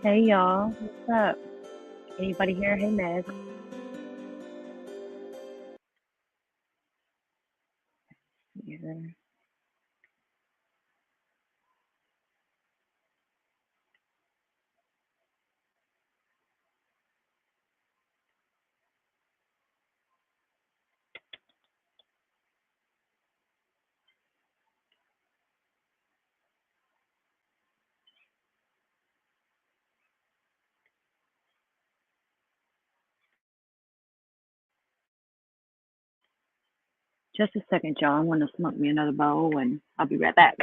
Hey y'all, what's up? Anybody here? Hey Meg. Yeah. Just a second, y'all. I'm gonna smoke me another bowl and I'll be right back.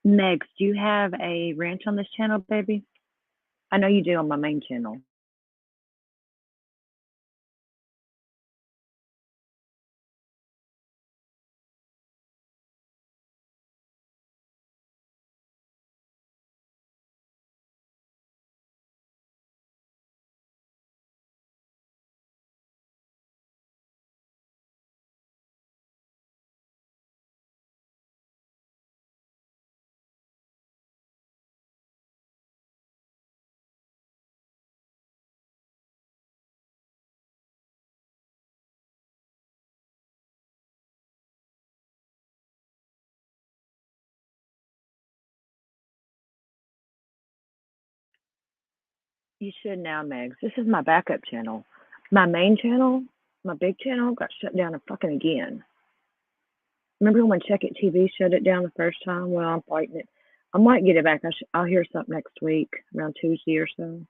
Megs, do you have a ranch on this channel, baby? I know you do on my main channel. You should now, Megs. This is my backup channel. My main channel, my big channel, got shut down and fucking again. Remember when Check It TV shut it down the first time? Well, I'm fighting it. I might get it back. I'll hear something next week, around Tuesday or so.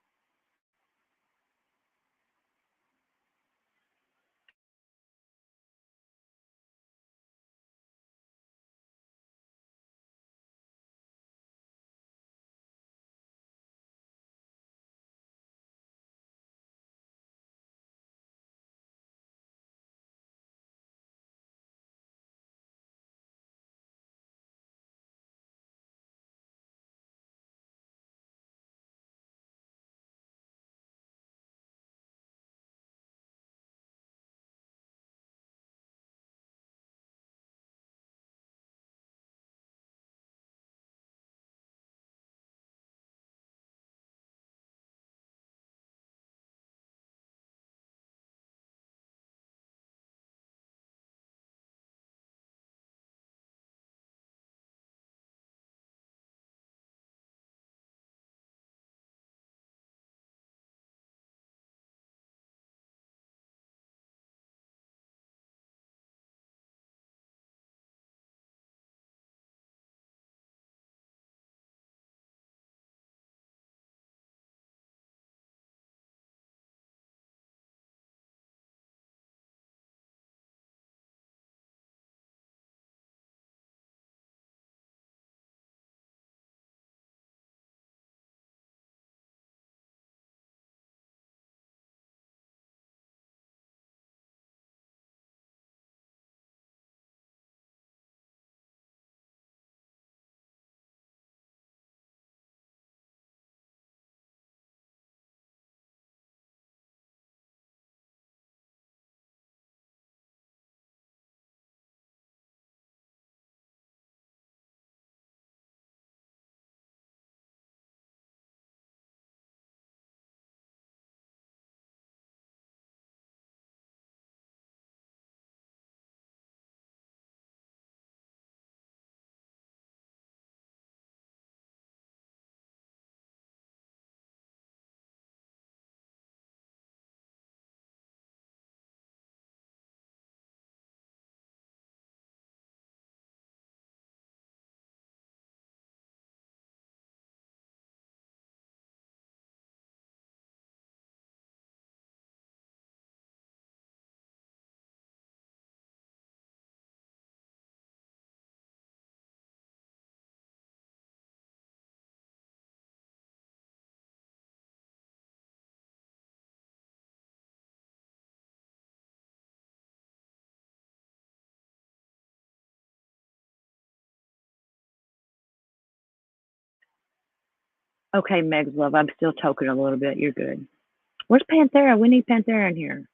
Okay, Meg's love, I'm still toking a little bit. You're good. Where's Panthera? We need Panthera in here.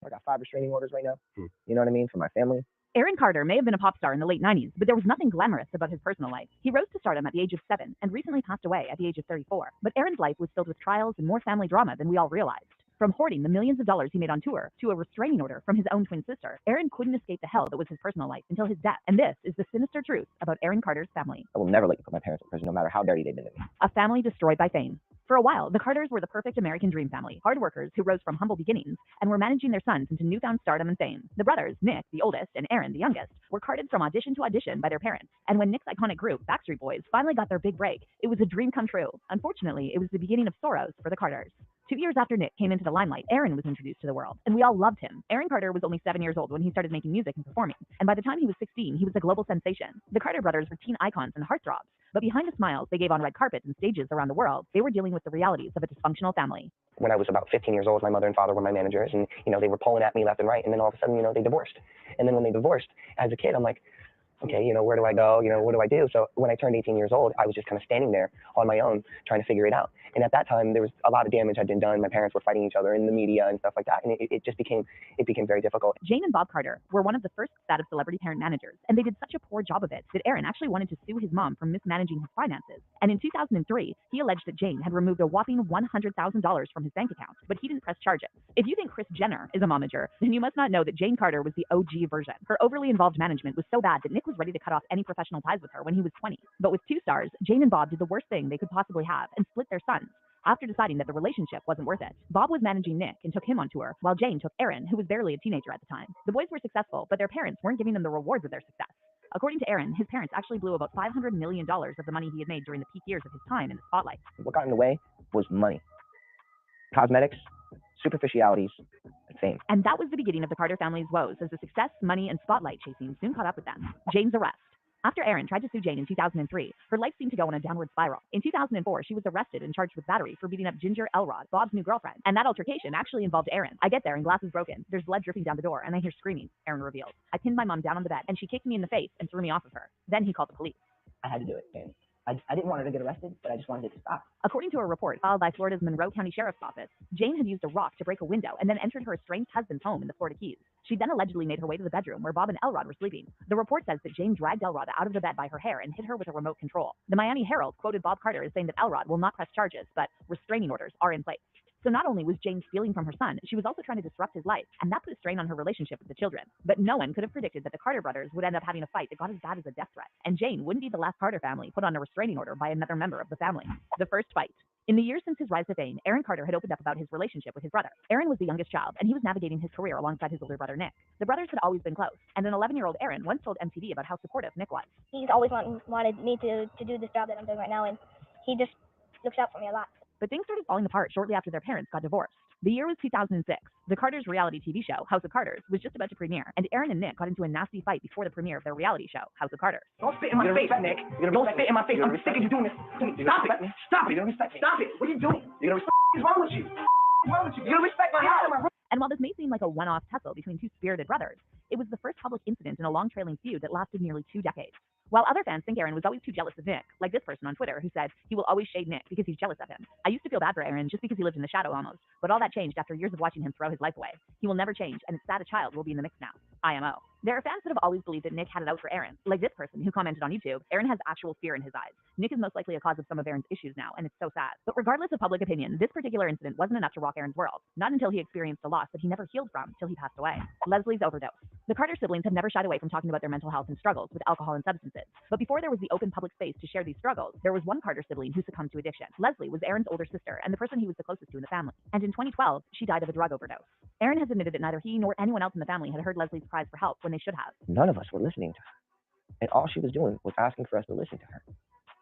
I got 5 restraining orders right now. You know what I mean? For my family. Aaron Carter may have been a pop star in the late 90s, but there was nothing glamorous about his personal life. He rose to stardom at the age of 7 and recently passed away at the age of 34. But Aaron's life was filled with trials and more family drama than we all realized. From hoarding the millions of dollars he made on tour to a restraining order from his own twin sister, Aaron couldn't escape the hell that was his personal life until his death. And this is the sinister truth about Aaron Carter's family. I will never let you put my parents in prison, no matter how dirty they've been to me. A family destroyed by fame. For a while, the Carters were the perfect American dream family, hard workers who rose from humble beginnings and were managing their sons into newfound stardom and fame. The brothers, Nick, the oldest, and Aaron, the youngest, were carted from audition to audition by their parents. And when Nick's iconic group, Backstreet Boys, finally got their big break, it was a dream come true. Unfortunately, it was the beginning of sorrows for the Carters. 2 years after Nick came into the limelight, Aaron was introduced to the world, and we all loved him. Aaron Carter was only 7 years old when he started making music and performing, and by the time he was 16, he was a global sensation. The Carter brothers were teen icons and heartthrobs, but behind the smiles they gave on red carpets and stages around the world, they were dealing with the realities of a dysfunctional family. When I was about 15 years old, my mother and father were my managers, and, they were pulling at me left and right, and then all of a sudden, they divorced. And then when they divorced, as a kid, I'm like, okay, where do I go? What do I do? So when I turned 18 years old, I was just kind of standing there on my own trying to figure it out. And at that time, there was a lot of damage had been done. My parents were fighting each other in the media and stuff like that. And it became very difficult. Jane and Bob Carter were one of the first set of celebrity parent managers, and they did such a poor job of it that Aaron actually wanted to sue his mom for mismanaging his finances. And in 2003, he alleged that Jane had removed a whopping $100,000 from his bank account, but he didn't press charges. If you think Kris Jenner is a momager, then you must not know that Jane Carter was the OG version. Her overly involved management was so bad that Nick was ready to cut off any professional ties with her when he was 20. But with two stars, Jane and Bob did the worst thing they could possibly have and split their sons. After deciding that the relationship wasn't worth it, Bob was managing Nick and took him on tour, while Jane took Aaron, who was barely a teenager at the time. The boys were successful, but their parents weren't giving them the rewards of their success. According to Aaron, his parents actually blew about $500 million of the money he had made during the peak years of his time in the spotlight. What got in the way was money, cosmetics, superficialities, and fame. And that was the beginning of the Carter family's woes, as the success, money, and spotlight chasing soon caught up with them. Jane's arrest. After Aaron tried to sue Jane in 2003, her life seemed to go on a downward spiral. In 2004, she was arrested and charged with battery for beating up Ginger Elrod, Bob's new girlfriend. And that altercation actually involved Aaron. I get there and glass is broken. There's blood dripping down the door, and I hear screaming, Aaron revealed. I pinned my mom down on the bed, and she kicked me in the face and threw me off of her. Then he called the police. I had to do it, and I didn't want her to get arrested, but I just wanted it to stop. According to a report filed by Florida's Monroe County Sheriff's Office, Jane had used a rock to break a window and then entered her estranged husband's home in the Florida Keys. She then allegedly made her way to the bedroom where Bob and Elrod were sleeping. The report says that Jane dragged Elrod out of the bed by her hair and hit her with a remote control. The Miami Herald quoted Bob Carter as saying that Elrod will not press charges, but restraining orders are in place. So not only was Jane stealing from her son, she was also trying to disrupt his life, and that put a strain on her relationship with the children. But no one could have predicted that the Carter brothers would end up having a fight that got as bad as a death threat, and Jane wouldn't be the last Carter family put on a restraining order by another member of the family. The first fight. In the years since his rise to fame, Aaron Carter had opened up about his relationship with his brother. Aaron was the youngest child, and he was navigating his career alongside his older brother Nick. The brothers had always been close, and an 11-year-old Aaron once told MTV about how supportive Nick was. He's always wanted me to do this job that I'm doing right now, and he just looks out for me a lot. But things started falling apart shortly after their parents got divorced. The year was 2006. The Carters' reality TV show, House of Carters, was just about to premiere, and Aaron and Nick got into a nasty fight before the premiere of their reality show, House of Carters. Don't spit in my face, Nick. Don't spit in my face. I'm sick of you doing this. Stop it. Stop it. Stop it. What are you doing? What is wrong with you? What's wrong with you? You don't respect my house. And while this may seem like a one-off tussle between two spirited brothers, it was the first public incident in a long trailing feud that lasted nearly 2 decades. While other fans think Aaron was always too jealous of Nick, like this person on Twitter who said he will always shade Nick because he's jealous of him. I used to feel bad for Aaron just because he lived in the shadow almost, but all that changed after years of watching him throw his life away. He will never change, and it's sad a child will be in the mix now. IMO. There are fans that have always believed that Nick had it out for Aaron, like this person who commented on YouTube, Aaron has actual fear in his eyes. Nick is most likely a cause of some of Aaron's issues now, and it's so sad. But regardless of public opinion, this particular incident wasn't enough to rock Aaron's world, not until he experienced a loss that he never healed from till he passed away. Leslie's overdose. The Carter siblings have never shied away from talking about their mental health and struggles with alcohol and substances. But before there was the open public space to share these struggles, there was one Carter sibling who succumbed to addiction. Leslie was Aaron's older sister and the person he was the closest to in the family. And in 2012, she died of a drug overdose. Aaron has admitted that neither he nor anyone else in the family had heard Leslie's cries for help when they should have. None of us were listening to her. And all she was doing was asking for us to listen to her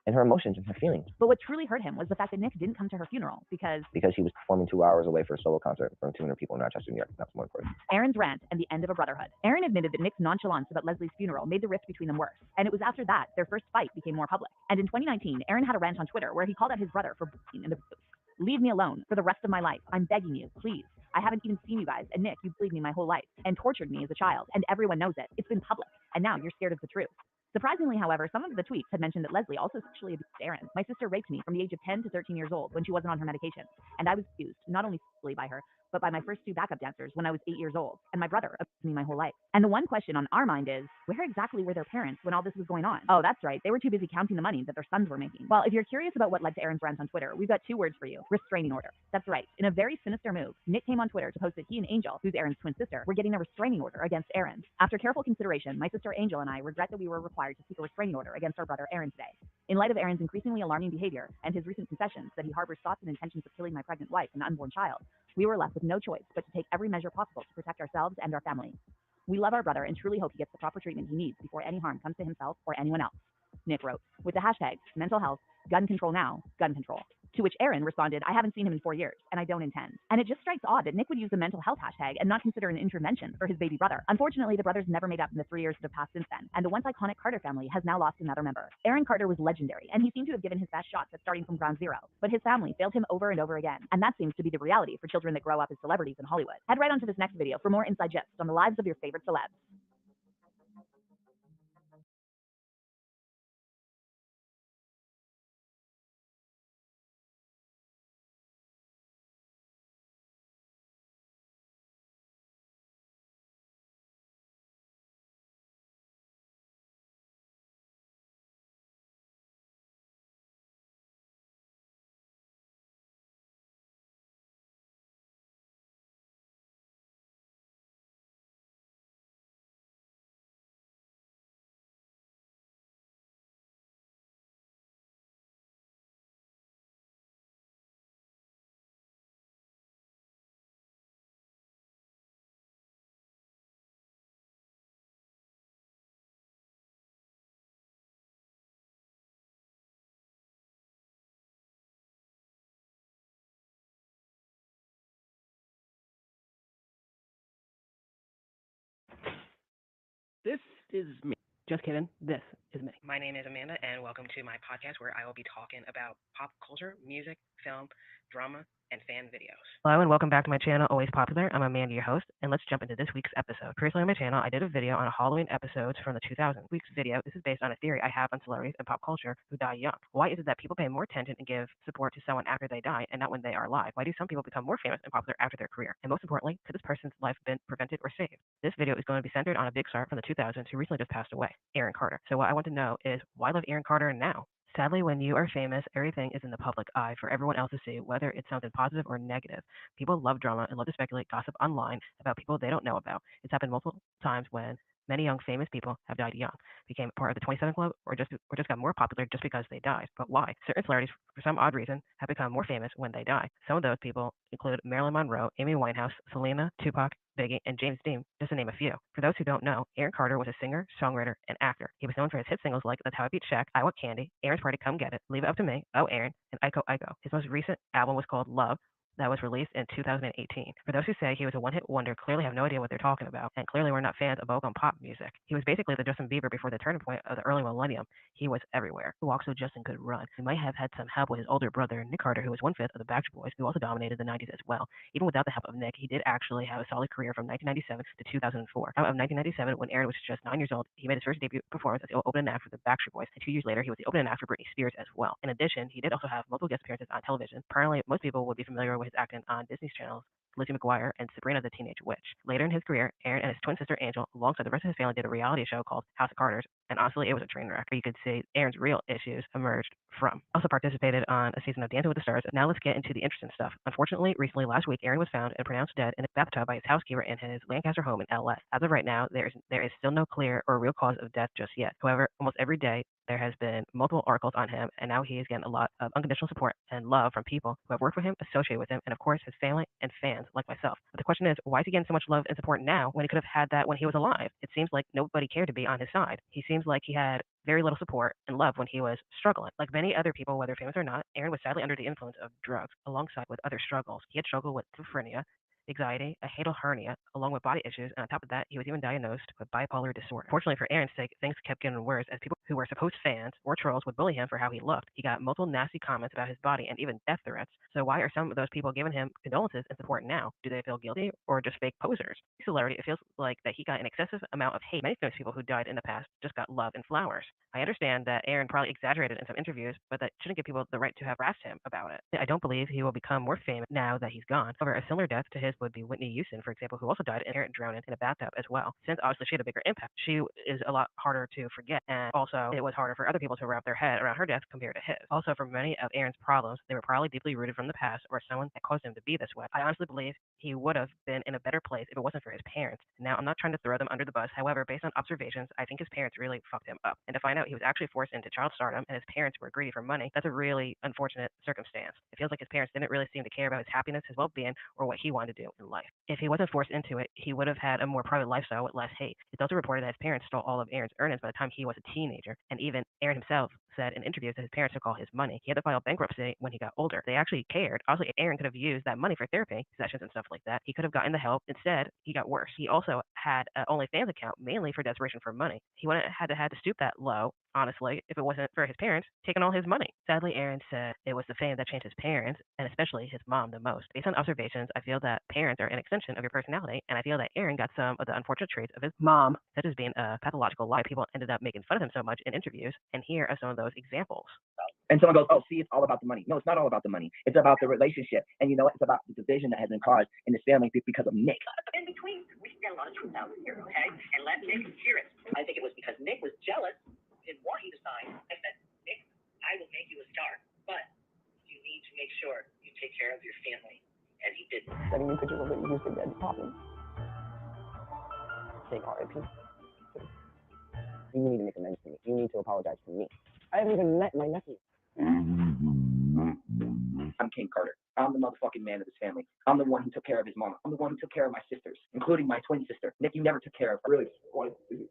and her emotions and her feelings. But what truly hurt him was the fact that Nick didn't come to her funeral because he was performing 2 hours away for a solo concert in front of 200 people in Rochester, New York. That's more important. Aaron's rant and the end of a brotherhood. Aaron admitted that Nick's nonchalance about Leslie's funeral made the rift between them worse, and it was after that their first fight became more public. And in 2019, Aaron had a rant on Twitter where he called out his brother for bullying in the booth. Leave me alone for the rest of my life. I'm begging you, please. I haven't even seen you guys, and Nick, you've bullied me my whole life and tortured me as a child, and everyone knows it. It's been public, and now you're scared of the truth. Surprisingly, however, some of the tweets had mentioned that Leslie also sexually abused Aaron. My sister raped me from the age of 10 to 13 years old when she wasn't on her medication, and I was abused, not only physically by her, but by my first two backup dancers when I was 8 years old, and my brother abused me my whole life. And the one question on our mind is, where exactly were their parents when all this was going on? Oh, that's right. They were too busy counting the money that their sons were making. Well, if you're curious about what led to Aaron's rant on Twitter, we've got two words for you: restraining order. That's right. In a very sinister move, Nick came on Twitter to post that he and Angel, who's Aaron's twin sister, were getting a restraining order against Aaron. After careful consideration, my sister Angel and I regret that we were required to seek a restraining order against our brother Aaron today. In light of Aaron's increasingly alarming behavior and his recent confessions that he harbors thoughts and intentions of killing my pregnant wife and unborn child, we were left with no choice but to take every measure possible to protect ourselves and our family. We love our brother and truly hope he gets the proper treatment he needs before any harm comes to himself or anyone else. Nick wrote, with the hashtag mental health, gun control now, gun control. To which Aaron responded, I haven't seen him in 4 years, and I don't intend. And it just strikes odd that Nick would use the mental health hashtag and not consider an intervention for his baby brother. Unfortunately, the brothers never made up in the 3 years that have passed since then, and the once iconic Carter family has now lost another member. Aaron Carter was legendary, and he seemed to have given his best shots at starting from ground zero. But his family failed him over and over again, and that seems to be the reality for children that grow up as celebrities in Hollywood. Head right on to this next video for more inside gist on the lives of your favorite celebs. This is me. Just kidding. This is me. My name is Amanda, and welcome to my podcast where I will be talking about pop culture, music, film, drama, and fan videos. Hello, and welcome back to my channel, Always Popular. I'm Amanda, your host, and let's jump into this week's episode. Previously on my channel, I did a video on Halloween episodes from the 2000s. Week's video, this is based on a theory I have on celebrities and pop culture who die young. Why is it that people pay more attention and give support to someone after they die and not when they are alive? Why do some people become more famous and popular after their career? And most importantly, could this person's life have been prevented or saved? This video is going to be centered on a big star from the 2000s who recently just passed away, Aaron Carter. So what I want to know is, why love Aaron Carter now? Sadly, when you are famous, everything is in the public eye for everyone else to see, whether it's something positive or negative. People love drama and love to speculate gossip online about people they don't know about. It's happened multiple times when many young famous people have died young, became part of the 27 Club, or just got more popular just because they died. But why? Certain celebrities, for some odd reason, have become more famous when they die. Some of those people include Marilyn Monroe, Amy Winehouse, Selena, Tupac, Biggie, and James Dean, just to name a few. For those who don't know, Aaron Carter was a singer, songwriter, and actor. He was known for his hit singles like That's How I Beat Shaq, I Want Candy, Aaron's Party, Come Get It, Leave It Up to Me, Oh Aaron, and Iko Iko. His most recent album was called Love, that was released in 2018. For those who say he was a one-hit wonder, clearly have no idea what they're talking about, and clearly were not fans of vocal pop music. He was basically the Justin Bieber before the turning point of the early millennium. He was everywhere. Who walked so Justin could run. He might have had some help with his older brother, Nick Carter, who was 1/5 of the Backstreet Boys, who also dominated the 90s as well. Even without the help of Nick, he did actually have a solid career from 1997 to 2004. Out of 1997, when Aaron was just 9 years old, he made his first debut performance as the opening act for the Backstreet Boys, and 2 years later, he was the opening act for Britney Spears as well. In addition, he did also have multiple guest appearances on television. Apparently, most people would be familiar with his acting on Disney channels Lizzie McGuire and Sabrina the Teenage Witch. Later in his career, Aaron and his twin sister Angel, alongside the rest of his family, did a reality show called House of Carters, and honestly, it was a train wreck. You could see Aaron's real issues emerged from. Also participated on a season of Dancing with the Stars. Now let's get into the interesting stuff. Unfortunately, recently, last week, Aaron was found and pronounced dead in a bathtub by his housekeeper in his Lancaster home in LA. As of right now, there is still no clear or real cause of death just yet. However, almost every day, there has been multiple articles on him, and now he is getting a lot of unconditional support and love from people who have worked with him, associated with him, and of course his family and fans like myself. But the question is, why is he getting so much love and support now when he could have had that when he was alive? It seems like nobody cared to be on his side. He seems like he had very little support and love when he was struggling. Like many other people, whether famous or not, Aaron was sadly under the influence of drugs, alongside with other struggles. He had struggled with schizophrenia, anxiety, a hiatal hernia, along with body issues, and on top of that, he was even diagnosed with bipolar disorder. Fortunately for Aaron's sake, things kept getting worse as people who were supposed fans or trolls would bully him for how he looked. He got multiple nasty comments about his body and even death threats. So why are some of those people giving him condolences and support now? Do they feel guilty or just fake posers? Celebrity, it feels like that he got an excessive amount of hate. Many famous people who died in the past just got love and flowers. I understand that Aaron probably exaggerated in some interviews, but that shouldn't give people the right to harass him about it. I don't believe he will become more famous now that he's gone. However, a similar death to his would be Whitney Houston, for example, who also died and Aaron drowned in a bathtub as well. Since obviously she had a bigger impact, she is a lot harder to forget, and also it was harder for other people to wrap their head around her death compared to his. Also, for many of Aaron's problems, they were probably deeply rooted from the past or someone that caused him to be this way. I honestly believe he would have been in a better place if it wasn't for his parents. Now, I'm not trying to throw them under the bus. However, based on observations, I think his parents really fucked him up. And to find out he was actually forced into child stardom and his parents were greedy for money, that's a really unfortunate circumstance. It feels like his parents didn't really seem to care about his happiness, his well-being, or what he wanted to do in life. If he wasn't forced into it, he would have had a more private lifestyle with less hate. It's also reported that his parents stole all of Aaron's earnings by the time he was a teenager, and even Aaron himself said in interviews that his parents took all his money. He had to file bankruptcy when he got older. They actually cared. Obviously, Aaron could have used that money for therapy sessions and stuff like that. He could have gotten the help. Instead, he got worse. He also had an OnlyFans account mainly for desperation for money. He wouldn't have had to stoop that low, honestly, if it wasn't for his parents taking all his money. Sadly, Aaron said it was the fame that changed his parents, and especially his mom the most. Based on observations, I feel that parents are an extension of your personality, and I feel that Aaron got some of the unfortunate traits of his mom, such as being a pathological liar. People ended up making fun of him so much in interviews, and here are some of those examples. And someone goes, oh, see, it's all about the money. No, it's not all about the money. It's about the relationship. And you know what? It's about the division that has been caused in this family because of Nick. In between, we should get a lot of truth out here, okay? And let Nick hear it. I think it was because Nick was jealous, didn't want you to sign. I said, Nick, I will make you a star, but you need to make sure you take care of your family. And he didn't. Sending me pictures of Whitney Houston dead popping. Saying R.I.P. You need to make amends to me. You need to apologize to me. I haven't even met my nephew. I'm King Carter. I'm the motherfucking man of this family. I'm the one who took care of his mama. I'm the one who took care of my sisters, including my twin sister. Nick, you never took care of her. Really wanted to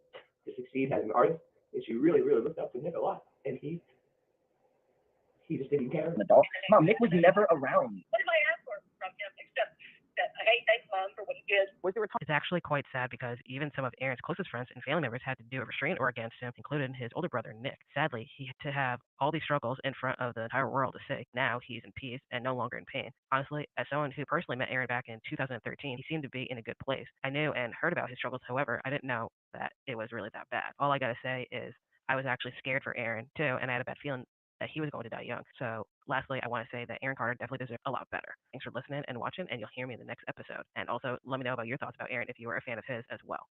succeed as an artist, and she really, really looked up to Nick a lot. And he just didn't care. An adult. Mom, Nick was never around. What did I ask for from him except that, hey, thanks, Mom, for what he did? It's actually quite sad because even some of Aaron's closest friends and family members had to do a restraining order against him, including his older brother, Nick. Sadly, he had to have all these struggles in front of the entire world to see. Now he's in peace and no longer in pain. Honestly, as someone who personally met Aaron back in 2013, he seemed to be in a good place. I knew and heard about his struggles, however, I didn't know that it was really that bad. All I gotta say is I was actually scared for Aaron too, and I had a bad feeling that he was going to die young. So lastly, I want to say that Aaron Carter definitely deserves a lot better. Thanks for listening and watching, and you'll hear me in the next episode. And also, let me know about your thoughts about Aaron if you were a fan of his as well.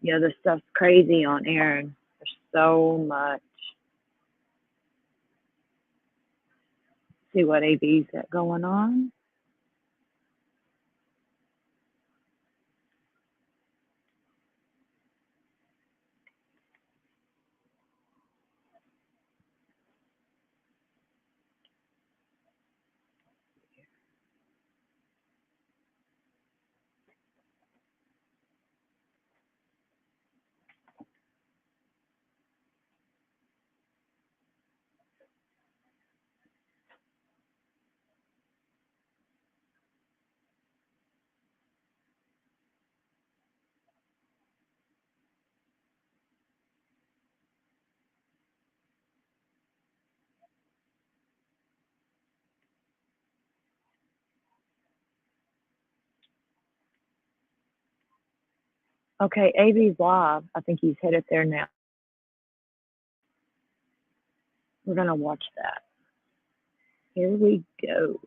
Yeah, this stuff's crazy on Aaron. There's so much. See what AB's got going on. Okay, AB's live. I think he's headed there now. We're going to watch that. Here we go.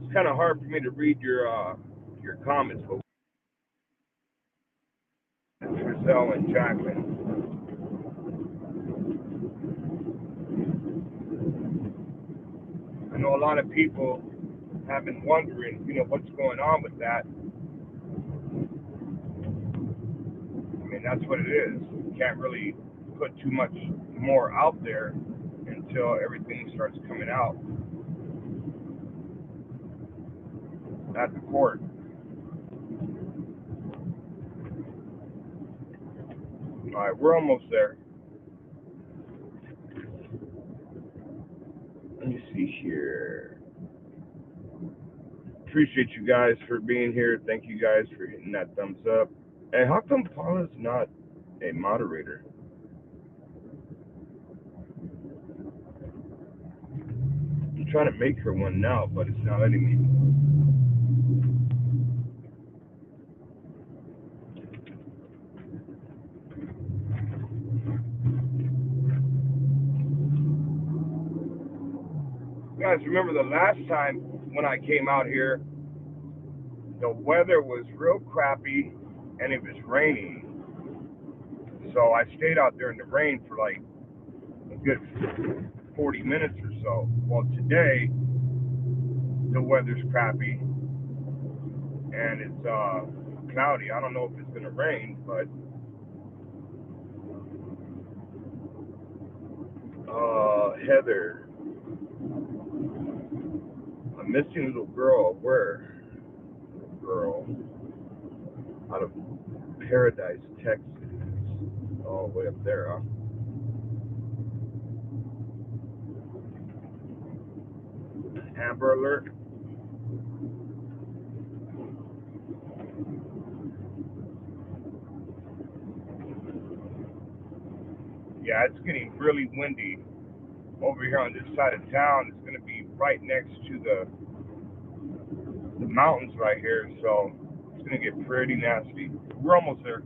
It's kind of hard for me to read your comments, but Giselle and Jacqueline. I know a lot of people have been wondering, what's going on with that. I mean, that's what it is. You can't really put too much more out there until everything starts coming out at the court. All right, we're almost there. Let me see here. Appreciate you guys for being here. Thank you guys for hitting that thumbs up. Hey, how come Paula's not a moderator? I'm trying to make her one now, but it's not letting me. Guys, remember the last time when I came out here, the weather was real crappy and it was raining. So I stayed out there in the rain for like a good 40 minutes or so. Well, today, the weather's crappy and it's cloudy. I don't know if it's going to rain, but Heather, a missing little girl, where? Girl, out of Paradise, Texas. Oh, way up there, huh? Amber Alert. Yeah, it's getting really windy over here on this side of town. It's going to be right next to the mountains right here, so it's going to get pretty nasty. We're almost there.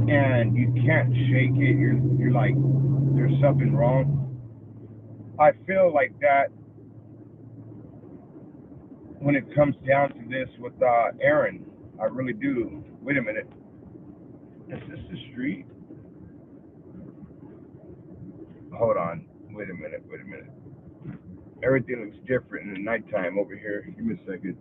And you can't shake it. You're like, there's something wrong. I feel like that when it comes down to this with Aaron. I really do. Wait a minute. Is this the street? Hold on. Wait a minute. Everything looks different in the nighttime over here. Give me a second.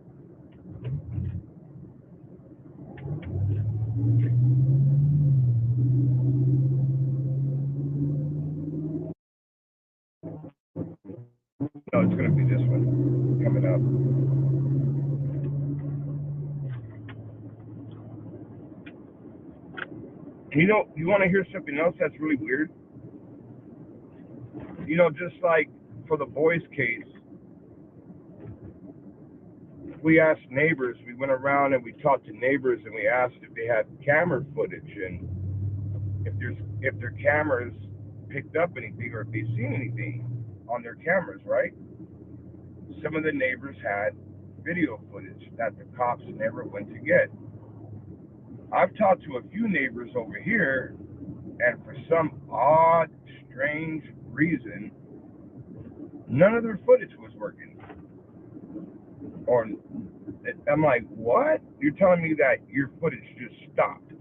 No, it's going to be this one coming up. You know, you want to hear something else that's really weird? You know, just like for the boys' case, we asked neighbors. We went around and we talked to neighbors and we asked if they had camera footage and if their cameras picked up anything or if they seen anything on their cameras, right? Some of the neighbors had video footage that the cops never went to get. I've talked to a few neighbors over here, and for some odd, strange reason, none of their footage was working. Or I'm like, what? You're telling me that your footage just stopped?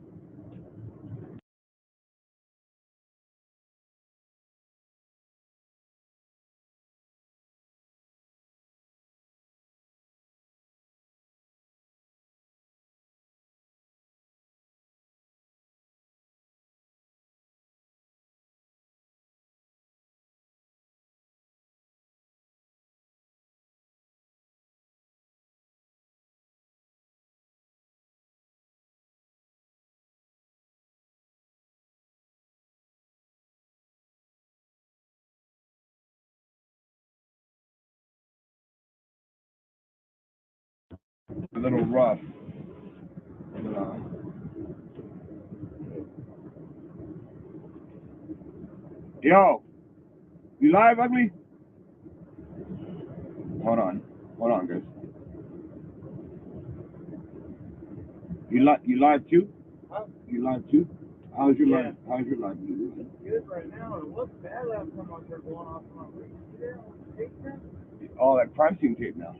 A little rough. Yo, you live, ugly? Hold on, guys. You live too? Huh? You live too? How's your live? How's your live? Good right now. It looks bad last time I started going off on my tape now. Oh, that crime scene tape now.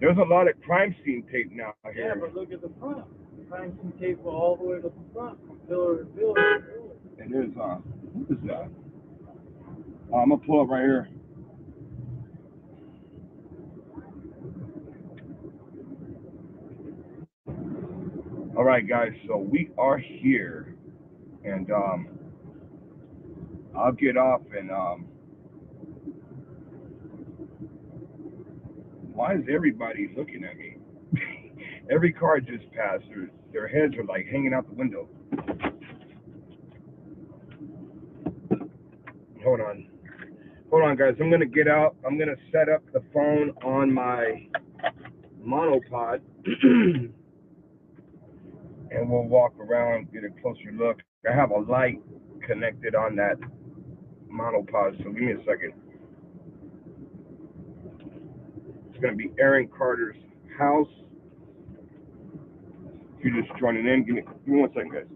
There's a lot of crime scene tape now here. Yeah, but look at the front. The crime scene tape all the way to the front, from pillar to pillar. And there's what is that? I'm gonna pull up right here. All right, guys. So we are here, and I'll get off and why is everybody looking at me? Every car just passed. Their heads are like hanging out the window. Hold on, guys. I'm gonna get out. I'm gonna set up the phone on my monopod, and we'll walk around, get a closer look. I have a light connected on that monopod, so give me a second. It's gonna be Aaron Carter's house. If you're just joining in, give me 1 second, guys.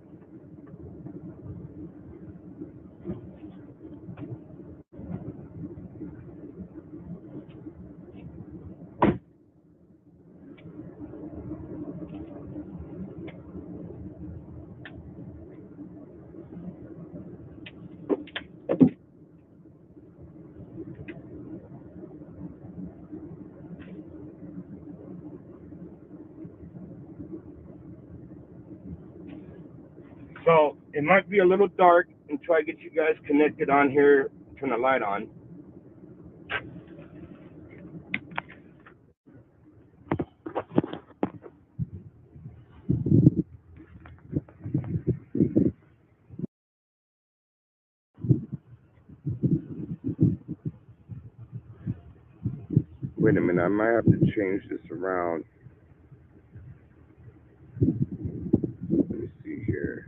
So it might be a little dark until I get you guys connected on here. Turn the light on. Wait a minute, I might have to change this around. Let me see here.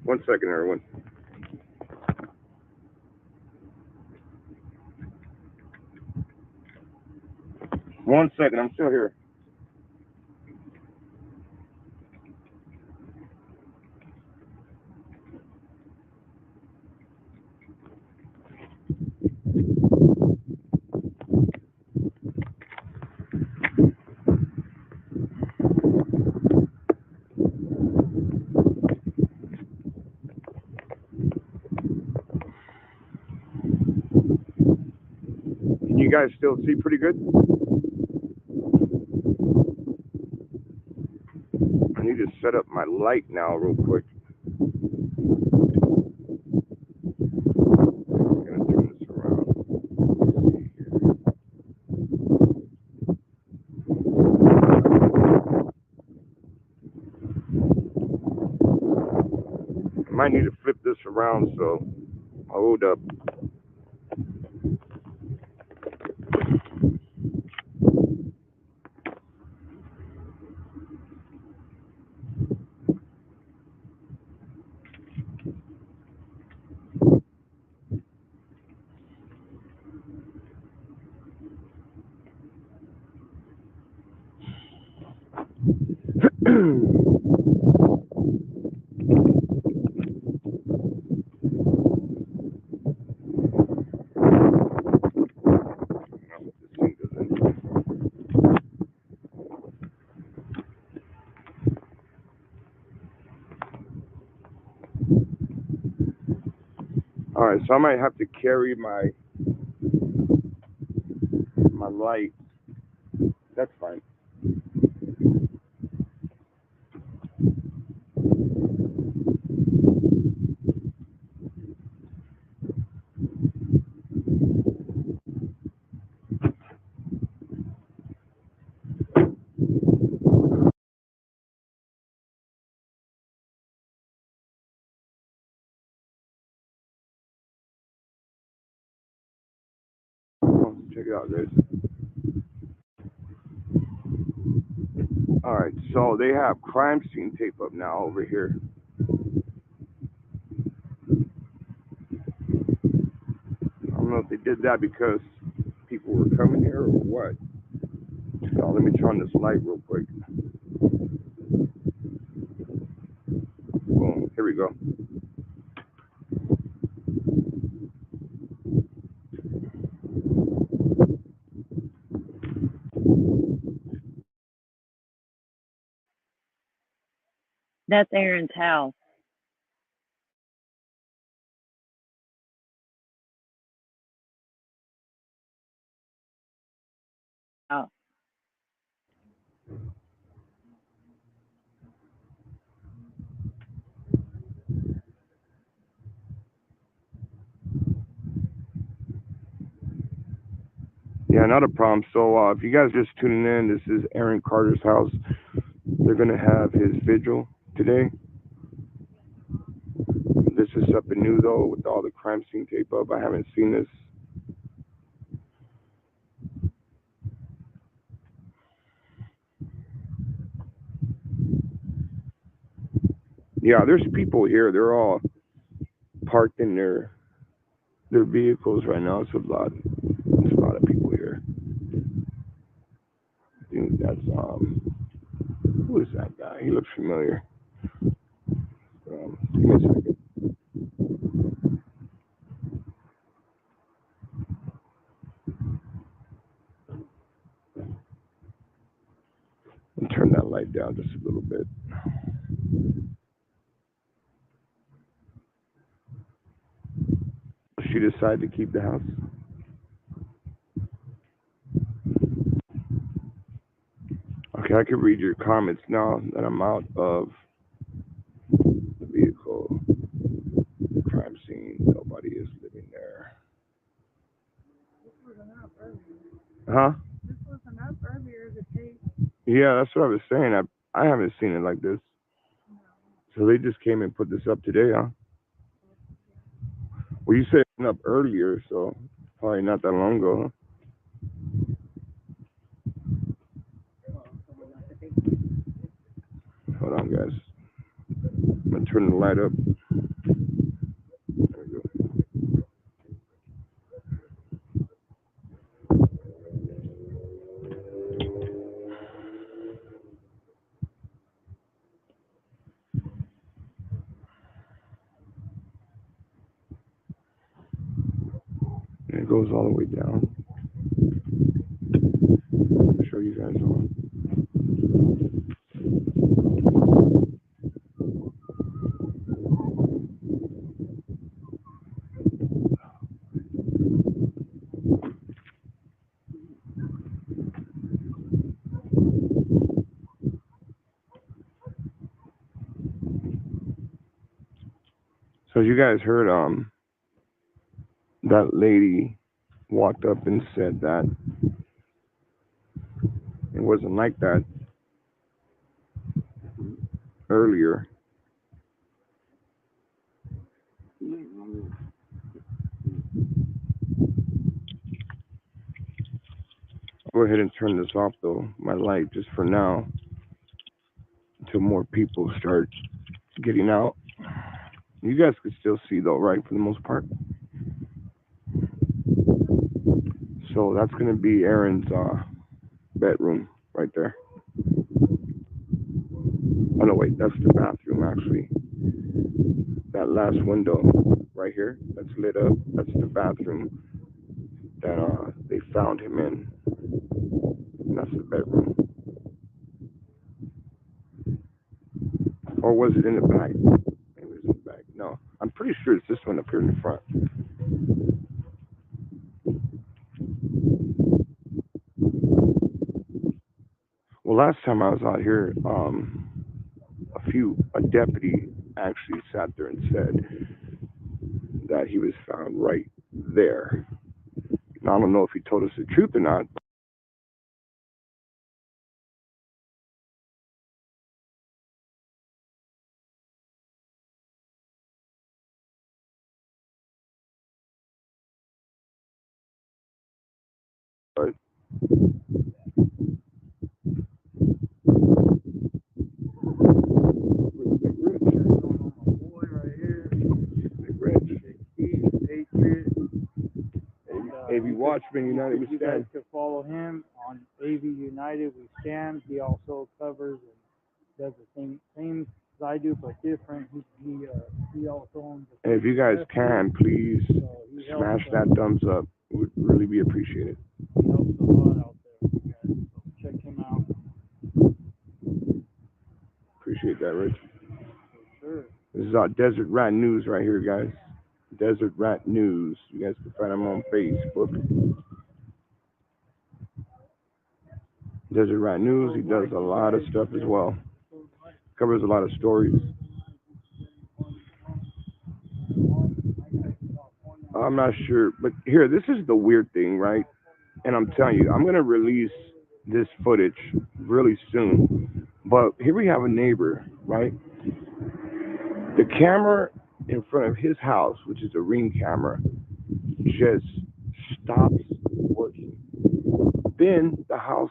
One second, everyone. One second, I'm still here. Can you guys still see pretty good? I need to set up my light now real quick. I'm gonna turn this around. I might need to flip this around, so hold up. All right, so I might have to carry my light. That's fine. Check it out, guys. All right, so they have crime scene tape up now over here. I don't know if they did that because people were coming here or what. So let me turn on this light real quick. Boom, here we go. That's Aaron's house. Oh. Yeah, not a problem. So if you guys just tuning in, this is Aaron Carter's house. They're gonna have his vigil today. This is something new though, with all the crime scene tape up. I haven't seen this. Yeah, there's people here. They're all parked in their vehicles right now. It's a lot. There's a lot of people here. I think that's who is that guy? He looks familiar. Give me a second. And turn that light down just a little bit. She decided to keep the house. Okay, I can read your comments now that I'm out of the vehicle. Crime scene. Nobody is living there. Huh? This wasn't up earlier today. Yeah, that's what I was saying. I haven't seen it like this. So they just came and put this up today, huh? Well, you said it up earlier, so probably not that long ago, huh? Hold on, guys. I'm gonna turn the light up. There we go. And it goes all the way down. I'll show you guys all. So you guys heard that lady walked up and said that it wasn't like that earlier. I'll go ahead and turn this off though, my light, just for now, until more people start getting out. You guys can still see though, right, for the most part. So that's gonna be Aaron's bedroom right there. Oh no, wait, that's the bathroom actually. That last window right here that's lit up, that's the bathroom that they found him in. And that's the bedroom. Or was it in the back? Maybe it was in the back. No, I'm pretty sure it's this one up here in the front. Well, last time I was out here, a deputy actually sat there and said that he was found right there. Now, I don't know if he told us the truth or not. But AV Watchman United We You guys Stand. could follow him on AV United We Stand. He also covers and does the same as I do, but different. He also owns. And if you guys can, please smash that thumbs up. It would really be appreciated. He helps a lot out there, you guys. So check him out. Appreciate that, Rich. Sure. This is our Desert Rat News right here, guys. Desert Rat News. You guys can find him on Facebook. Desert Rat News. He does a lot of stuff as well. Covers a lot of stories. I'm not sure, but here, this is the weird thing, right? and I'm telling you, I'm gonna release this footage really soon. But here we have a neighbor, right? The camera in front of his house, which is a Ring camera, just stops working. Then the house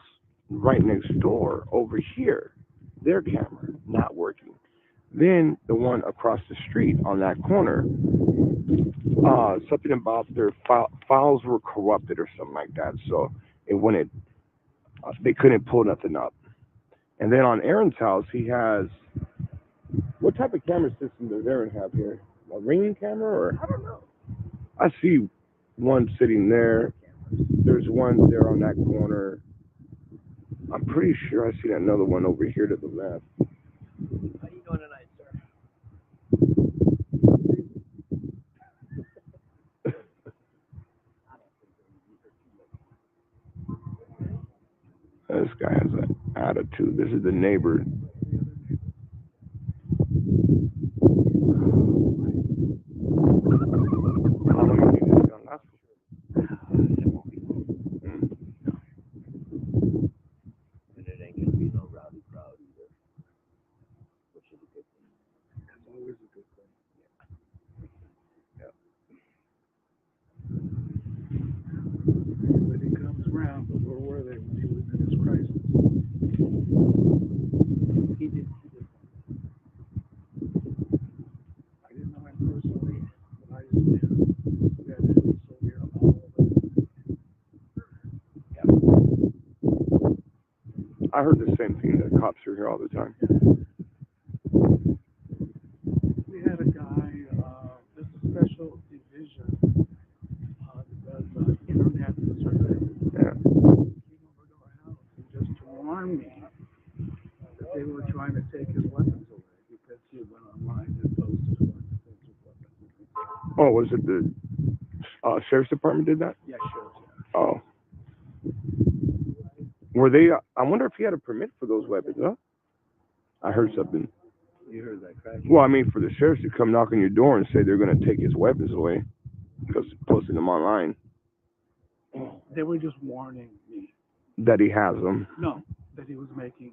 right next door over here, their camera not working. Then the one across the street on that corner, something about their files were corrupted or something like that. So it wouldn't, they couldn't pull nothing up. And then on Aaron's house, he has, what type of camera system does Aaron have here? A Ring camera or? I don't know. I see one sitting there. There's one there on that corner. I'm pretty sure I see another one over here to the left. How you doing tonight, sir? This guy has an attitude. This is the neighbor. And it ain't gonna be no rowdy crowd either, which is a good thing. That's always a good thing. Yeah. Everybody comes around, but where were they when he was in his crisis? He did. I didn't know him personally, but I just knew that it was so near all of it. I heard the same thing, that cops are here all the time. We had a guy, this is a special division, that does internet survey. Yeah. Came over to our house and just to warn me that they were trying to take his weapons away because he went online and posted a bunch of things with weapons. Oh, was it the sheriff's department did that? Yeah, sure. Oh. Were they, I wonder if he had a permit for those weapons, huh? I heard something. You heard that crack? Well, I mean, for the sheriffs to come knock on your door and say they're going to take his weapons away because posting them online. They were just warning me. That he has them. No, that he was making.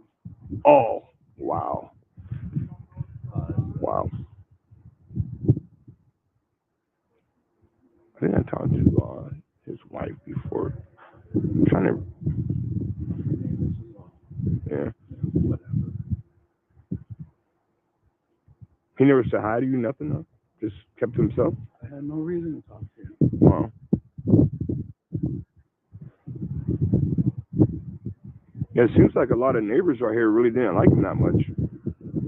Oh, wow. Wow. I think I talked to his wife before. I'm trying to. Yeah. Whatever. He never said hi to you, nothing, though? Just kept to himself? I had no reason to talk to him. Wow. Yeah, it seems like a lot of neighbors right here really didn't like him that much.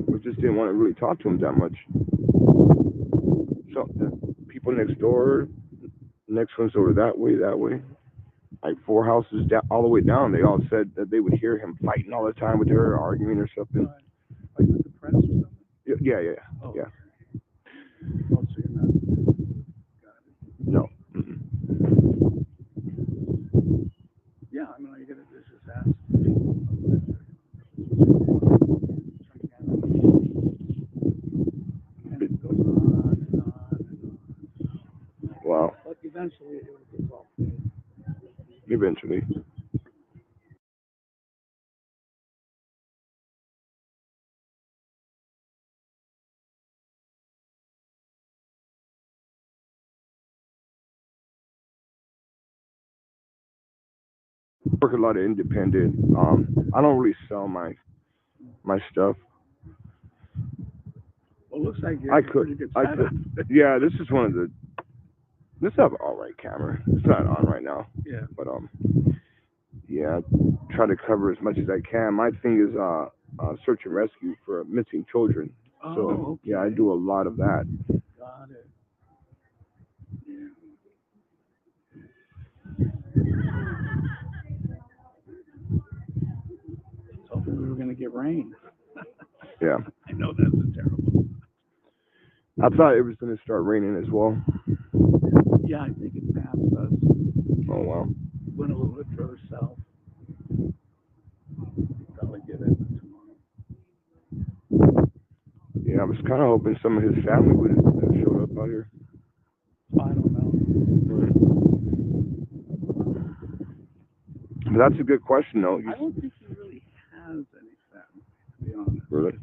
We just didn't want to really talk to him that much. So, people next door, next one's over that way. Like 4 houses down, all the way down, they all said that they would hear him fighting all the time with her, arguing or something. Like with the press or something? Yeah. Oh, Yeah. Oh, so you're not. Got it. No. Mm-mm. Yeah, I mean, all you gotta do is just ask. And it goes on and on and on. Wow. But eventually it will resolve. Eventually. Work a lot of independent. I don't really sell my stuff. Well, looks like you're I pretty good could. setup. Yeah, this is one of the. This is an alright camera. It's not on right now. Yeah. But yeah, I try to cover as much as I can. My thing is search and rescue for missing children. Oh, So okay. yeah, I do a lot of that. Got it. Yeah. Hoping we were going to get rain. Yeah. I know that's a terrible. I thought it was going to start raining as well. Yeah, I think it passed us. Oh wow. Went a little bit further south. Probably get it tomorrow. Yeah, I was kind of hoping some of his family would have showed up out here. I don't know. That's a good question, though. I don't think he really has any family, to be honest. Really?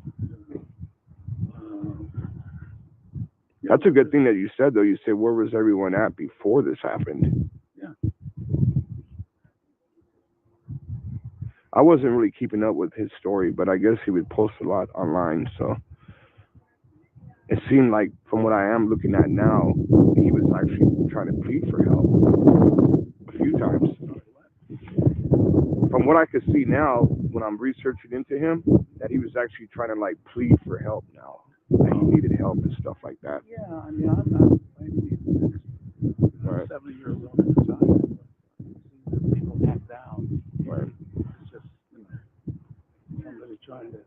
Um, That's a good thing that you said, though. You said, where was everyone at before this happened? Yeah. I wasn't really keeping up with his story, but I guess he would post a lot online, so it seemed like, from what I am looking at now, he was actually trying to plead for help a few times. From what I could see now, when I'm researching into him, that he was actually trying to like plead for help now, that he needed help and stuff like that. Yeah, I mean, I'm not by any means Right. 7 years old at the time. People act out. Right. It's just, somebody trying to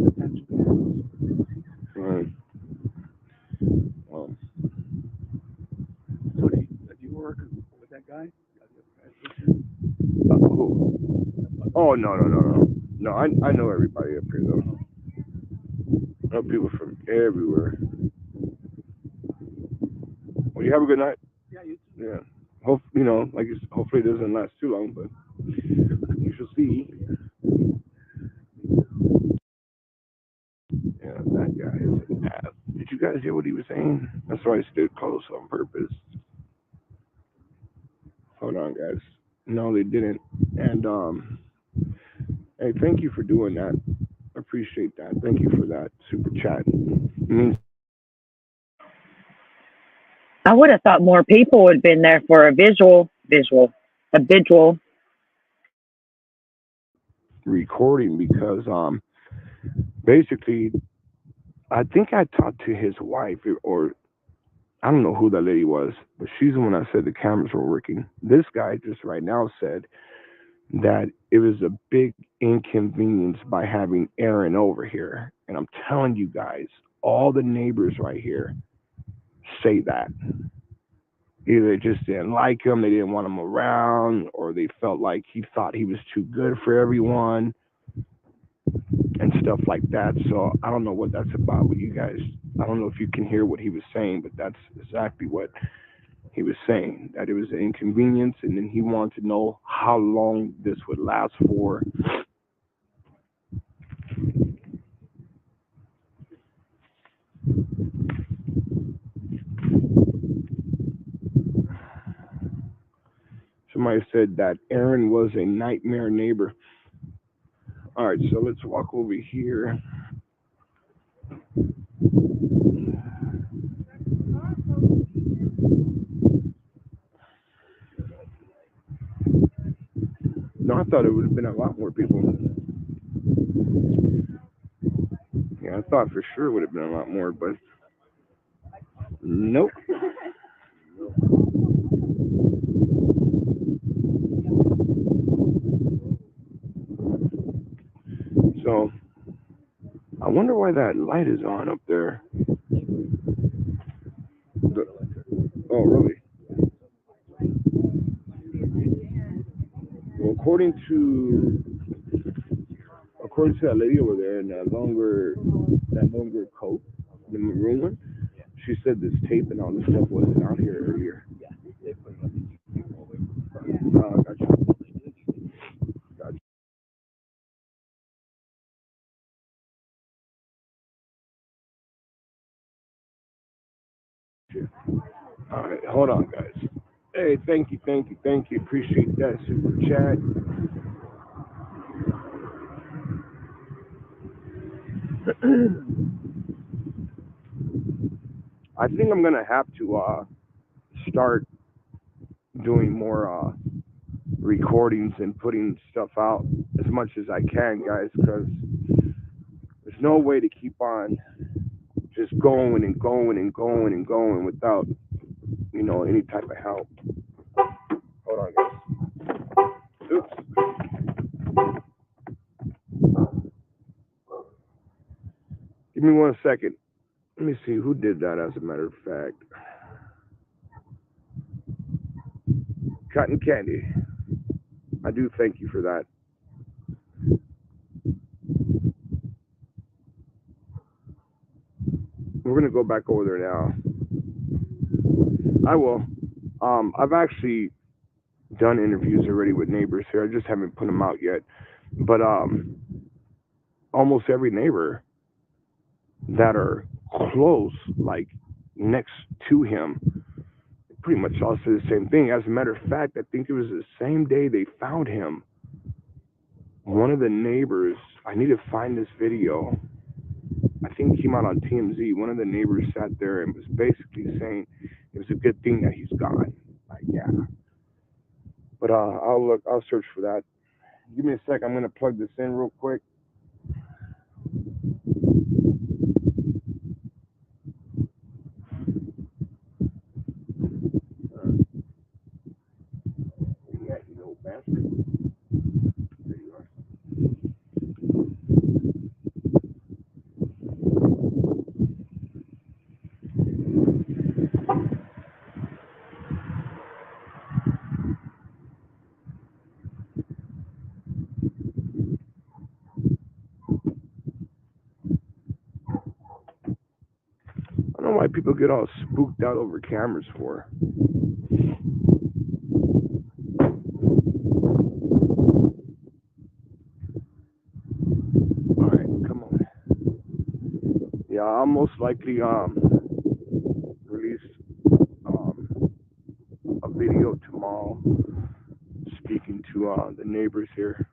attention. Right. Well, So do you work with that guy? who? Oh, no. No, I know everybody up here, though. I know people from everywhere. Well, you have a good night. Yeah, you too. Yeah. Hopefully it doesn't last too long, but you shall see. Yeah, that guy is an ass. Did you guys hear what he was saying? That's why I stood close on purpose. Hold on, guys. No, they didn't. And hey, thank you for doing that. I appreciate that. Thank you for that super chat. It means I would have thought more people would have been there for a visual. recording because basically I think I talked to his wife, or I don't know who that lady was, but she's the one that said the cameras were working. This guy just right now said that it was a big inconvenience by having Aaron over here. And I'm telling you guys, all the neighbors right here say that. Either they just didn't like him, they didn't want him around, or they felt like he thought he was too good for everyone and stuff like that. So I don't know what that's about with you guys. I don't know if you can hear what he was saying, but that's exactly what he was saying, that it was an inconvenience, and then he wanted to know how long this would last for. Somebody said that Aaron was a nightmare neighbor. All right, so let's walk over here. No, I thought it would have been a lot more people. Yeah, I thought for sure it would have been a lot more, but nope. So I wonder why that light is on up there. Oh, really? Well, according to that lady over there in that longer coat, the maroon one, she said this tape and all this stuff wasn't out here earlier. Gotcha. All right, hold on, guys. Hey, thank you. Appreciate that super chat. I think I'm gonna have to start doing more recordings and putting stuff out as much as I can, guys, because there's no way to keep on just going and going and going and going without, any type of help. Hold on, guys. Oops. Give me 1 second. Let me see who did that, as a matter of fact. Cotton Candy. I do thank you for that. We're going to go back over there now. I will. I've actually done interviews already with neighbors here. I just haven't put them out yet. But almost every neighbor that are close, like next to him, pretty much all say the same thing. As a matter of fact, I think it was the same day they found him. One of the neighbors, I need to find this video. I think it came out on TMZ. One of the neighbors sat there and was basically saying it was a good thing that he's gone. Like, yeah. But I'll search for that. Give me a sec. I'm gonna plug this in real quick. Yeah, you little bastard. There you are. I don't know why people get all spooked out over cameras for. All right, come on. Yeah, I'll most likely release a video tomorrow speaking to the neighbors here.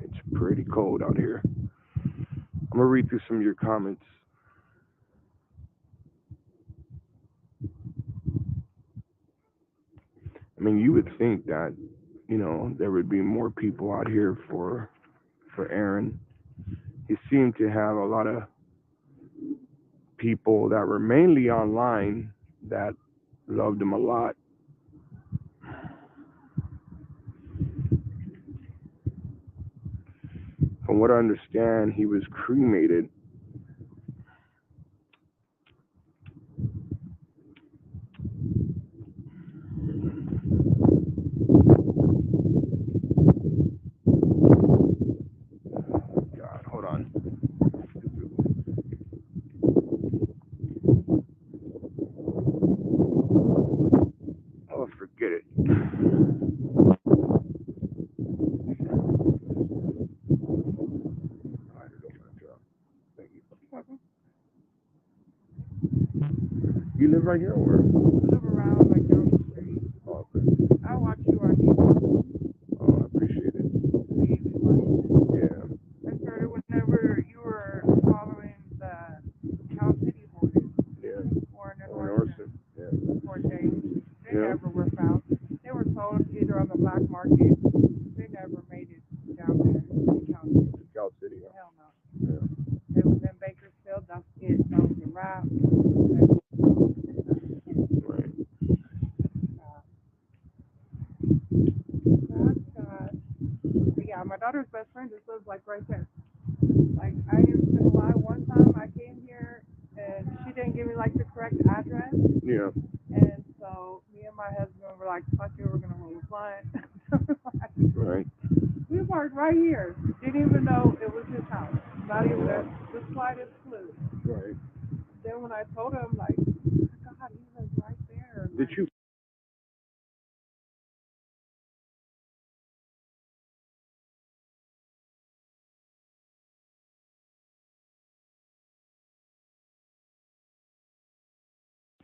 It's pretty cold out here. I'm gonna read through some of your comments. I mean, you would think that, you know, there would be more people out here for Aaron. He seemed to have a lot of people that were mainly online that loved him a lot. From what I understand, he was cremated. God, hold on. Oh, forget it. You live right here, or? I live around like down the street. Oh, okay. I watch you on YouTube. Oh, I appreciate it. Yeah. I started whenever you were following the Cal City Hornets. Yeah. Warren and Orson. Yeah. For days. They Yeah. never were found. They were sold either on the black market. They never made it down there in Cal City. Cal City. Huh? Hell no. Yeah. It was in Bakersfield. That's it. That was a wrap. Right. Yeah, my daughter's best friend just lives like right there. Like, I ain't even gonna lie, one time I came here and she didn't give me like the correct address. Yeah. And so me and my husband were like, fuck it, we're gonna roll a blunt. Right. We parked right here. Didn't even know it was his house. Not even the slightest clue. Right. Then when I told him, like, God, he was right there. Did you?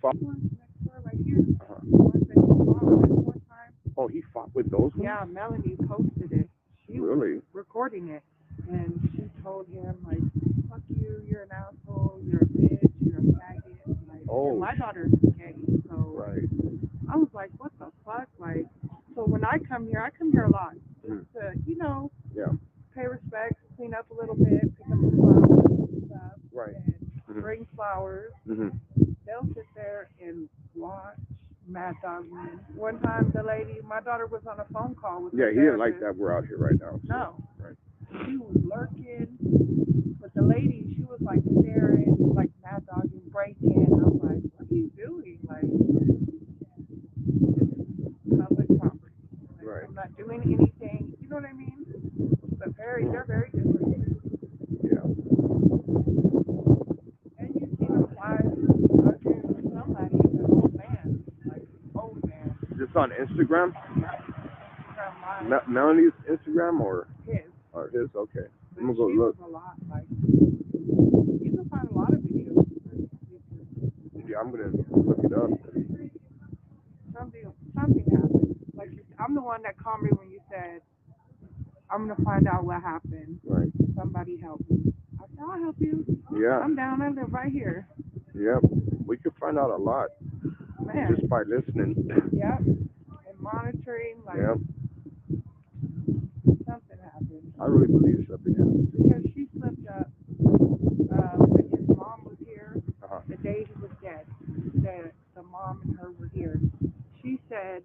Next door right here. One time. Oh, he fought with those ones? Yeah, Melanie posted it. She really? was recording it. And she told him, like, fuck you, you're an asshole, you're a bitch, you're a faggot. Like, and my daughter's gay, so right. I was like, what the fuck? Like, so when I come here a lot. Just to, you know, pay respects, clean up a little bit, pick up the flowers and stuff. Right. And bring flowers. They'll sit there and watch Mad Dog win. One time the lady, my daughter was on a phone call with he didn't like that we're out here right now. So. No. Right. She was lurking, but the lady, she was like staring, like Mad Dog and breaking. I was like, what are you doing? Like, public property. Like, right. I'm not doing anything. You know what I mean? But they're very different. Yeah. And you see them fly arguing with somebody, an old man. Like, It's on Instagram. Melanie's Instagram or His. or his? Okay. But I'm gonna go she look. was a lot, like, you can find a lot of videos. Yeah, I'm gonna look it up. Something happened. Like, I'm the one that called me when you said, I'm gonna find out what happened. Right. Somebody help me. I said, I'll help you. Yeah. I'm down. I live right here. Yep. We could find out a lot Man. just by listening. Yep. And monitoring, like, Yep. something happened. I really believe something happened. Because she slipped up when his mom was here, the day he was dead. The mom and her were here. She said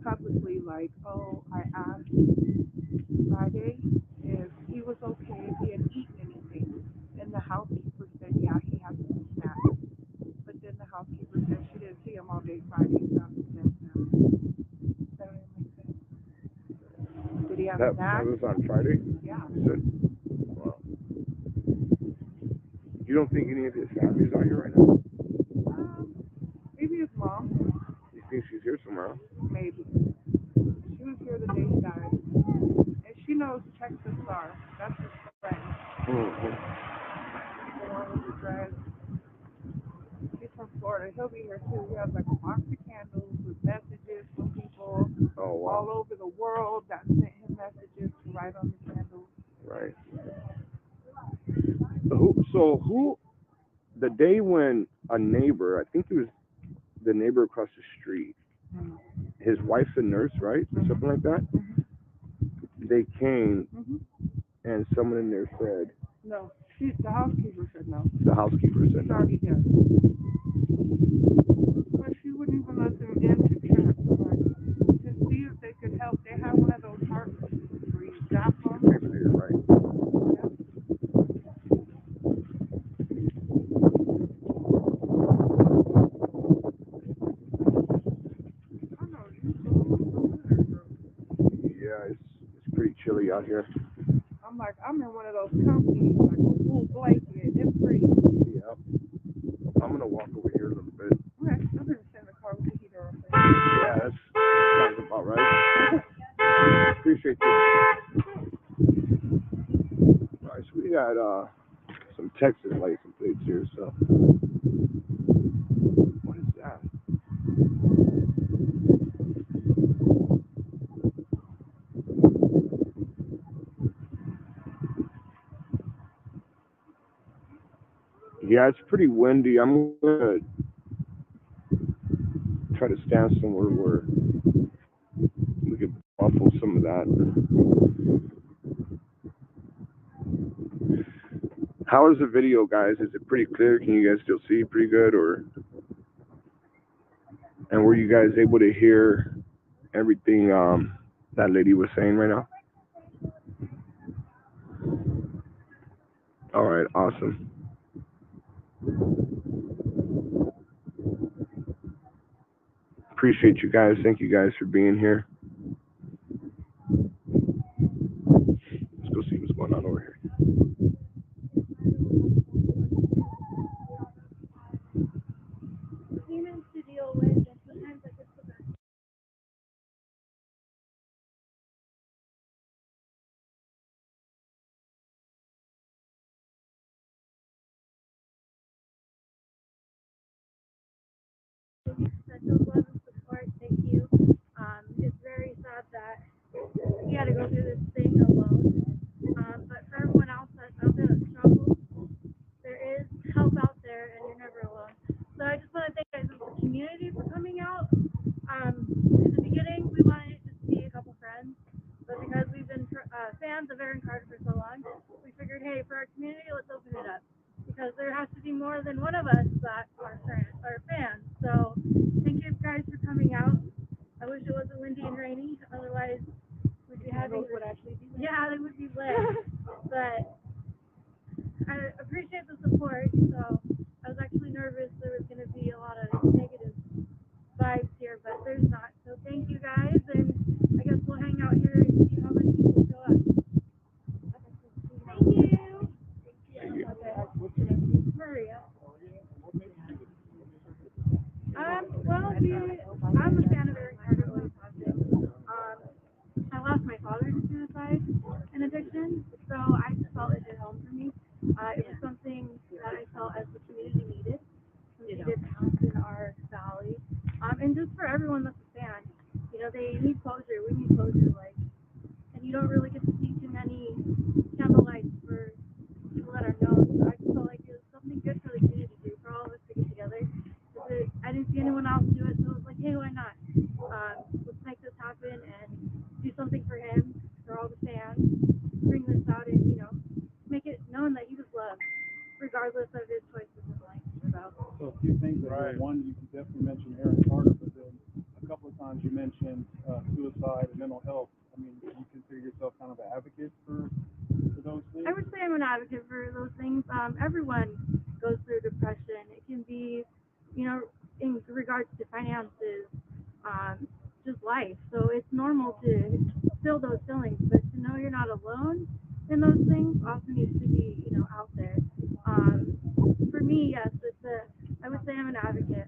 publicly, like, oh, I asked Friday if he was okay, if he had eaten anything. And the housekeeper said, yeah, he had some snacks. But then the housekeeper said she didn't see him all day Friday. So that doesn't make sense. Did he have snacks? That was on Friday? Yeah. Wow. You don't think any of his family's out here right now? Maybe his mom. You think she's here somewhere? Maybe. She was here the day he died. And she knows Texas Star. That's his friend. Mm-hmm. The one with the dreads. He's from Florida. He'll be here too. He has like a box of candles with messages from people all over the world that sent him messages to write on the candles. Right. Who, the day when a neighbor, I think it was the neighbor across the street, his wife's a nurse, right? Or something like that? They came and someone in there said. No, the housekeeper said no. The housekeeper said no. Already dead. But she wouldn't even let them in to check, to see if they could help. They have one of those heart machines where you zap them. Maybe you're right. Yeah, it's pretty chilly out here. I'm like, I'm in one of those companies, like a wool blanket. It's pretty. Yeah. I'm gonna walk over here a little bit. Okay, I'm gonna send the car with the heater on. Yeah, that sounds about right. Appreciate you. All right, so we got some Texas license plates here. So, what is that? Yeah, it's pretty windy. I'm gonna try to stand somewhere where we could muffle some of that. How is the video, guys? Is it pretty clear? Can you guys still see pretty good, or? And were you guys able to hear everything that lady was saying right now? All right, awesome. Appreciate you guys. Thank you guys for being here. Let's go see what's going on over here. Humans to deal with, and sometimes I just the best. Such a love and support. Thank you. It's very sad that he had to go through this thing alone. But for everyone else that's out there that struggles, there is help out there, and you're never alone. So I just want to thank you guys as a community for coming out. In the beginning, we wanted it just to be a couple friends, but because we've been fans of Aaron Carter for so long, we figured, hey, for our community, let's open it up. Because there has to be more than one of us that are fans. So thank you guys for coming out. I wish it wasn't windy and rainy, otherwise we'd be having would actually be lit. Yeah, they would be lit. But I appreciate the support. So I was actually nervous there was going to be a lot of negative vibes here, but there's not. So thank you guys, and I guess we'll hang out here and see how many people show up. Thank you. What's your name? Maria. Well, I'm a fan of Aaron Carter. So I just felt it hit home for me. It was something that I felt as the community needed. We needed balance in our valley. And just for everyone that's a fan, they need closure. We need closure, like, and you don't really get to see too many candlelights for people that are known. So I just felt like it was something good for the community to do, for all of us to get together. I didn't see anyone else do it, so I was like, hey, why not? Let's make this happen and do something for him, for all the fans, bring this out and, make it known that he was loved, regardless of his choices in life. So a few things there. One, you definitely mentioned Aaron Carter, but then a couple of times you mentioned suicide and mental health. I mean, do you consider yourself kind of an advocate for those things? I would say I'm an advocate for those things. Everyone goes through depression. It can be, in regards to finances, just life. So it's normal to feel those feelings, but to know you're not alone in those things also needs to be, out there. For me, yes, I would say I'm an advocate.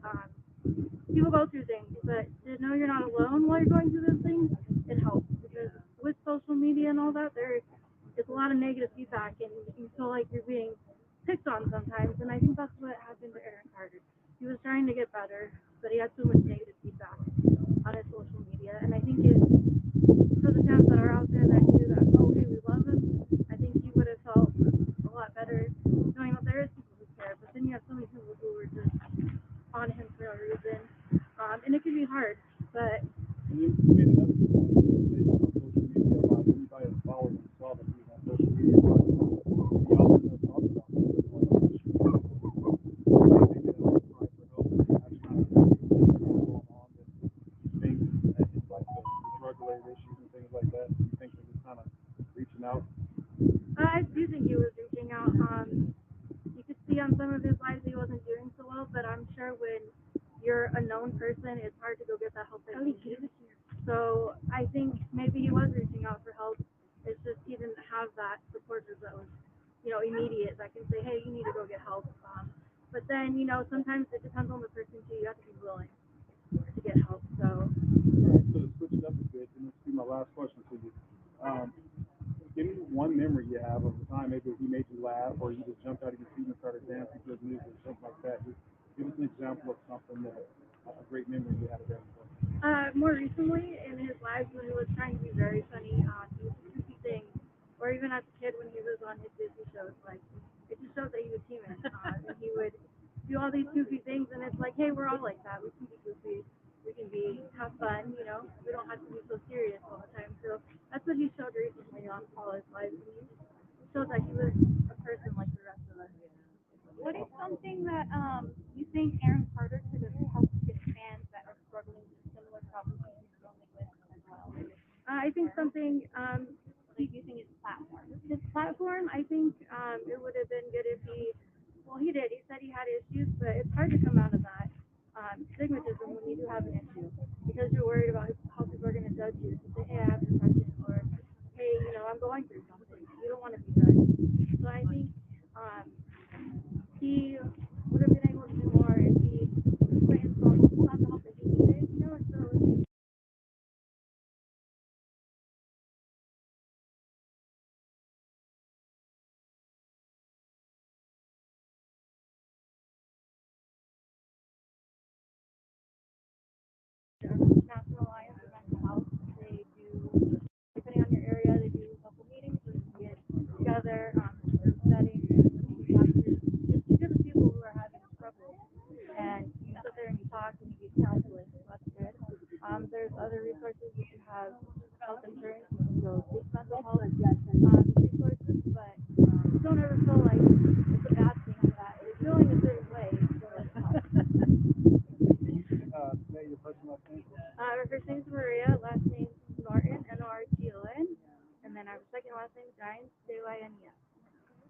People go through things, but to know you're not alone while you're going through those things, it helps because with social media and all that, there is a lot of negative feedback, and you feel like you're being picked on sometimes. And I think that's what happened to Aaron Carter. He was trying to get better, but he had so much negative feedback on his social media. And I think for the fans that are out there that knew that, oh, hey, we love him, I think he would have felt a lot better knowing that there is people who care. But then you have so many people who were just on him for no reason. And it can be hard, but... And you made another point on social media about anybody that followed him saw that he was on social media. But he also talked about drug-related issues and things like that. Do you think he was kind of reaching out? I do think he was reaching out. You could see on some of his lives he wasn't doing so well, but I'm sure when you're a known person, it's hard to go get that help that you need. So I think maybe he was reaching out for help. It's just he didn't have that support group that was, immediate, that can say, hey, you need to go get help. But then, sometimes it depends on the person too. You have to be willing to get help. So. All right, so to switch it up a bit, and this will be my last question to you. Give me one memory you have of the time maybe he made you laugh, or you just jumped out of your seat and started dancing to his music, or something like that. Just give us an example of something that a great memory you had of him. More recently in his lives when he was trying to be very funny, he would do goofy things, or even as a kid when he was on his Disney shows, like it just shows that he was human, and he would do all these goofy things, and it's like, hey, we're all like that. We can be goofy, we can have fun, we don't have to be so serious all the time. So that's what he showed recently on all his lives. He showed that he was a person like the rest of us. What is something that you think Aaron Carter could have helped his fans that are struggling with similar problems he's struggling with as well? I think something, Like using his platform. I think it would have been good if he did. He said he had issues, but it's hard to come out of that stigmatism when you do have an issue because you're worried about how people are going to judge you. To say, hey, I have depression, or hey, I'm going through something. You don't want to be judged. So I think he would have been able to do more if he put himself on the help that he needed, instead of National Alliance for Mental Health. They do, depending on your area, they do local meetings where you get together, group settings, classes, just to give the people who are having trouble. And you sit there and you talk and you get counseling. So that's good. There's other resources if you have health insurance. You can go seek mental health resources, but don't ever feel like it's a bad thing that you're feeling a certain way. Say your first and last name. Her first name's Maria, last name's Norton, Norton, and then our second last name is Giants, Jynes.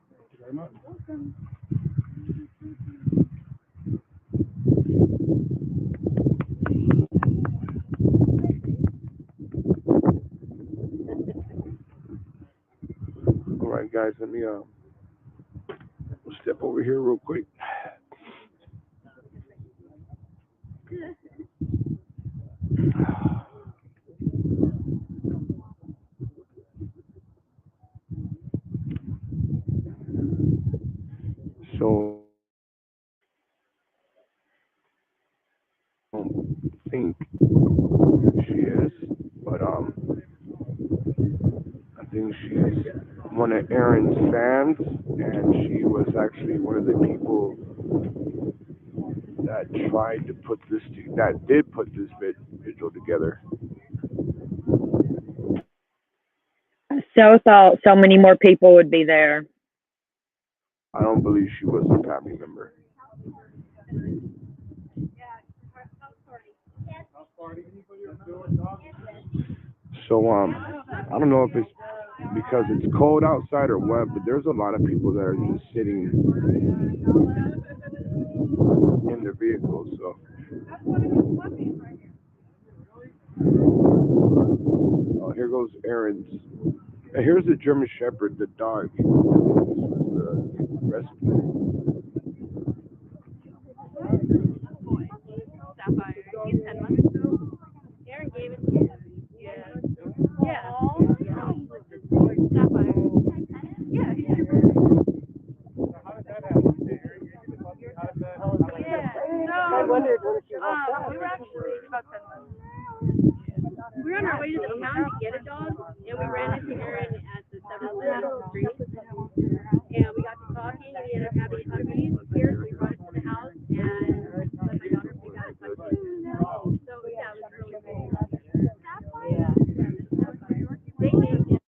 Thank you very much. Welcome. All right, guys, let me step over here real quick. think she is, but I think she's one of Aaron's fans, and she was actually one of the people that tried to put this, that did put this vigil together. So thought so many more people would be there. I don't believe she was a family member. So I don't know if it's because it's cold outside or what, but there's a lot of people that are just sitting in their vehicles. So oh, here goes Aaron's. And here's the German Shepherd, the dog. This was the recipe. Aaron gave it to you. Yeah. Yeah. Sapphire. Yeah. I wondered when she was we were actually about 10 months. We were on our way to the town to get a dog, and we ran into Aaron at the 7th Street. And we got to talking, and we ended up having puppies here, so we brought it to the house, and let my daughter pick out a puppy. So, yeah, it was really cool. Yeah. They named him.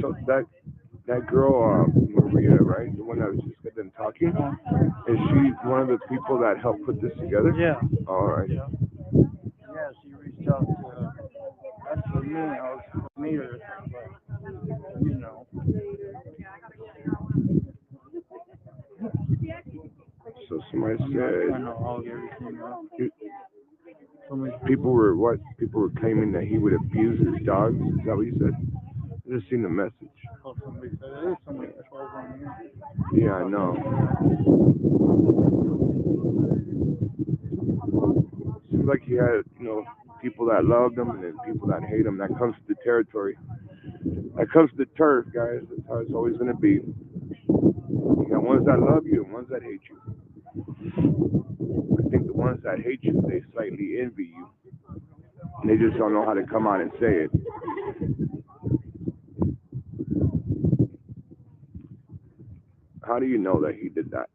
So that girl, Maria, right? The one that was just got them talking, is she one of the people that helped put this together? Yeah. All right. Yeah, she reached out to actually me. I was to meet her, but you know. So somebody said I know all everything else. People were claiming that he would abuse his dogs. Is that what you said? I just seen the message. Oh, somebody said it is somebody that's on here. Yeah, I know. Seems like he had, people that loved him and then people that hate him. That comes to the territory. That comes to the turf, guys. That's how it's always going to be. You got ones that love you and ones that hate you. I think the ones that hate you, they slightly envy you. And they just don't know how to come out and say it. How do you know that he did that?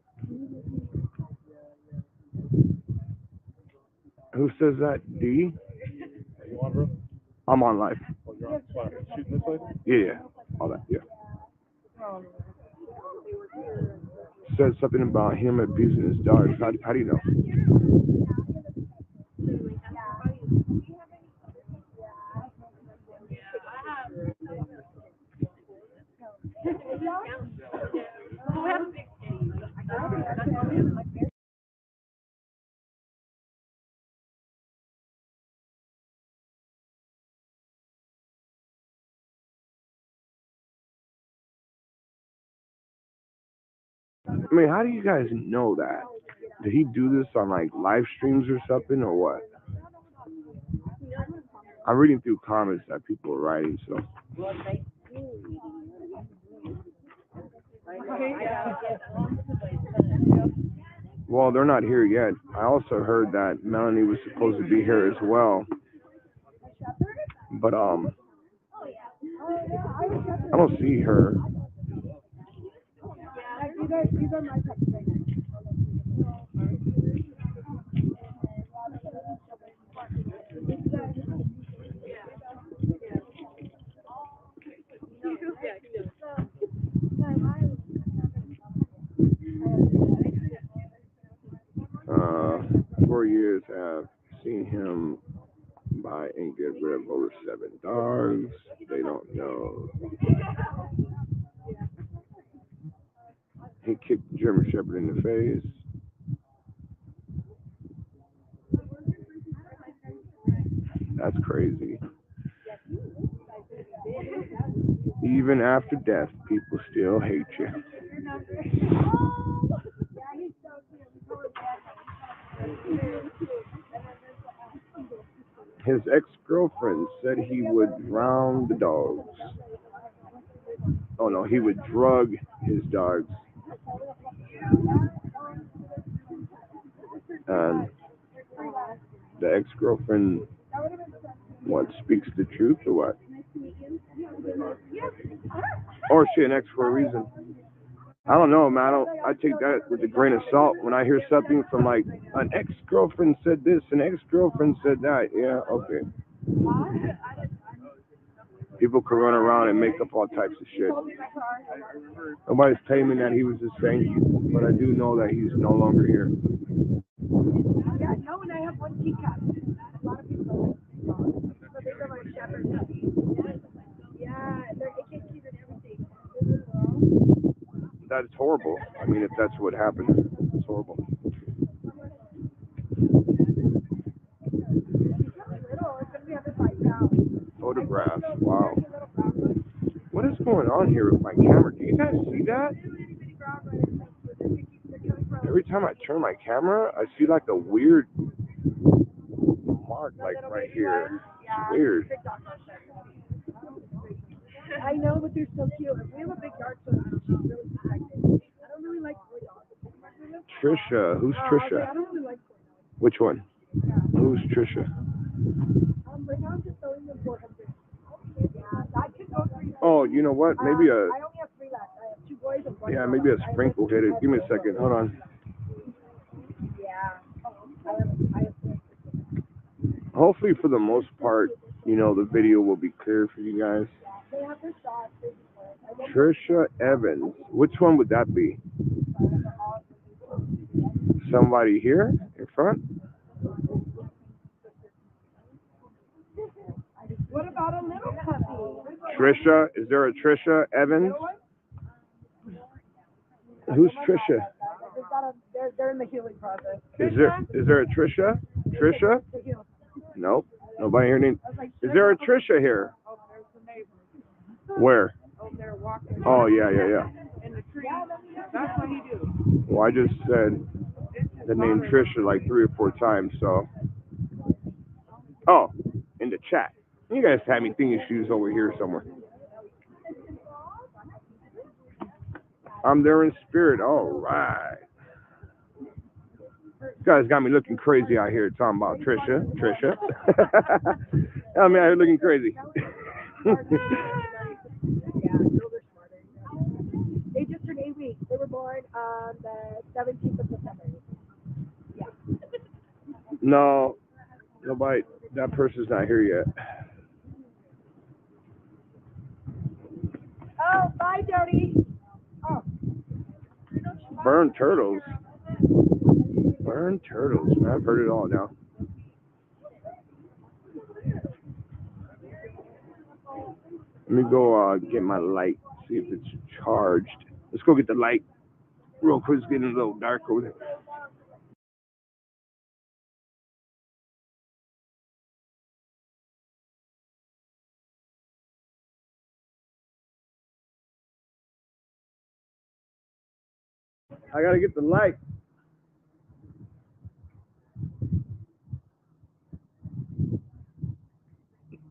Who says that? D? You on, bro? I'm on live. Oh, you're on fire. Shooting this way? Yeah. All that, yeah. Said something about him abusing his dogs. How do you know? I mean, how do you guys know that? Did he do this on like live streams or something or what? I'm reading through comments that people are writing, so. Well, they're not here yet. I also heard that Melanie was supposed to be here as well. But I don't see her. Uh, 4 years have seen him buy and get rid of over 7 dogs. They don't know. He kicked the German Shepherd in the face. That's crazy. Even after death, people still hate you. His ex-girlfriend said he would drown the dogs. Oh no, he would drug his dogs. And the ex-girlfriend, what, speaks the truth or what? Or is she an ex for a reason? I don't know, man. I take that with a grain of salt. When I hear something from like an ex-girlfriend said this, an ex-girlfriend said that. Yeah, okay. People can run around and make up all types of shit. Nobody's claiming that he was a saint, but I do know that he's no longer here. Yeah, no, and I have one teacup. A lot of people so they are like shepherd puppies. Yeah, they're keeping everything. That's horrible. I mean, if that's what happened, it's horrible. Photograph. Wow. What is going on here with my camera? Do you guys see that? Every time I turn my camera, I see like a weird mark, like right here. It's weird. I know, but they're so cute. We have a big yard, so she's really protected. I don't really like toy dogs. Trisha. Who's Trisha? I don't really like toy dogs. Which one? Who's Trisha? Right now I'm just selling them for 100. Yeah, that could go for you. Oh, you know what? Maybe I only have 3 left. I have 2 boys and 1 girl. yeah, maybe a sprinkle hit it. Give me a second. Hold on. Yeah. I have 3. Hopefully, for the most part, you know, the video will be clear for you guys. They have their shots. Trisha Evans. Which one would that be? Somebody here in front? What about a little puppy? Trisha? Is there a Trisha Evans? Who's Trisha? They're in the healing process. Is there a Trisha? Trisha? Nope. Nobody here named. Is there a Trisha here? Oh, there's the neighbor. Where? Oh, they're walking. Oh, yeah. In the tree. That's what he do. Well, I just said the name Trisha like 3 or 4 times, so. Oh, in the chat. You guys have me thinking she's over here somewhere. I'm there in spirit. All right. You guys got me looking crazy out here talking about Trisha. I'm out here looking crazy. They just turned 8 weeks. They were born on the 17th of September. Yeah. No, nobody. That person's not here yet. Oh, bye, Jody. Oh. Burn turtles. Burn turtles. I've heard it all now. Let me go get my light, see if it's charged. Let's go get the light real quick. It's getting a little dark over there. I gotta get the light.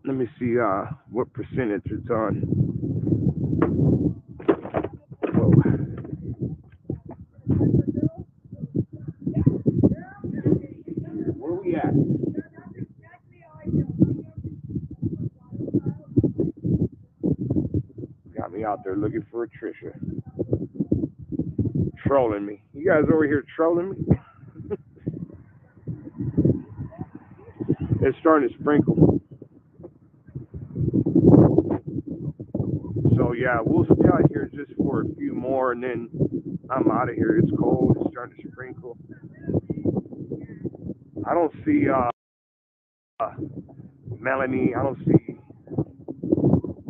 Let me see what percentage it's on. Whoa. Where we at? Got me out there looking for a Trisha. Trolling me. You guys over here trolling me? It's starting to sprinkle. So yeah, we'll stay out here just for a few more and then I'm out of here. It's cold, it's starting to sprinkle. I don't see Melanie, I don't see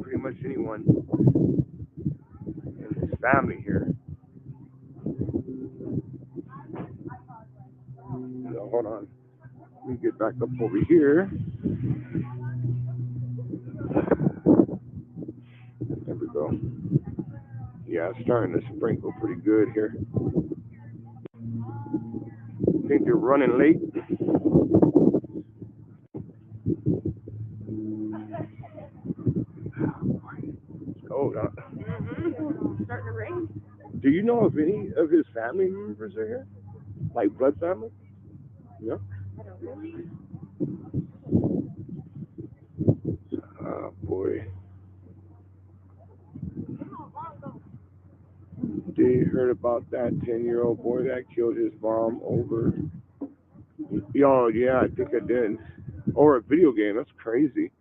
pretty much anyone in his family here. So hold on. Let me get back up over here. There we go. Yeah, it's starting to sprinkle pretty good here. I think you're running late. Oh, Starting to rain. do you know if any of his family members are here? Like blood family? No? Oh, boy. They heard about that 10-year-old boy that killed his mom over... Oh, yeah, I think I did. Or a video game. That's crazy.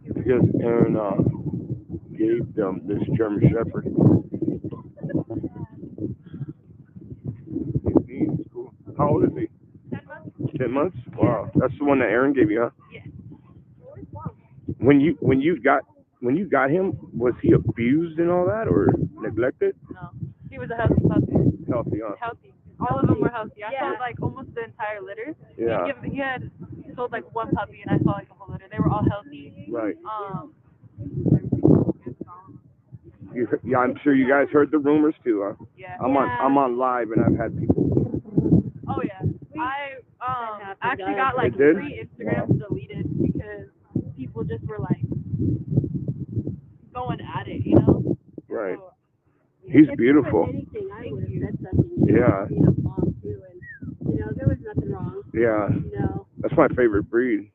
Because Aaron gave them this German Shepherd. He's cool. How old is he? 10 months. 10 months? Wow. That's the one that Aaron gave you, huh? Yeah. When you got him, was he abused and all that, or neglected? No. He was a healthy puppy. Healthy, huh? Healthy. All of them were healthy. I Yeah. saw like almost the entire litter. Yeah. He had sold like one puppy, and I saw like a whole litter. They were all healthy. Right. Yeah. I'm sure you guys heard the rumors too, huh? Yeah. I'm on live, and I've had people. Oh yeah. I actually got like It did? 3 Instagrams deleted because people just were like going at it, you know? Right. So, He's beautiful. Anything, I would have said something. Yeah. Being a mom too, and there was nothing wrong. Yeah. That's my favorite breed.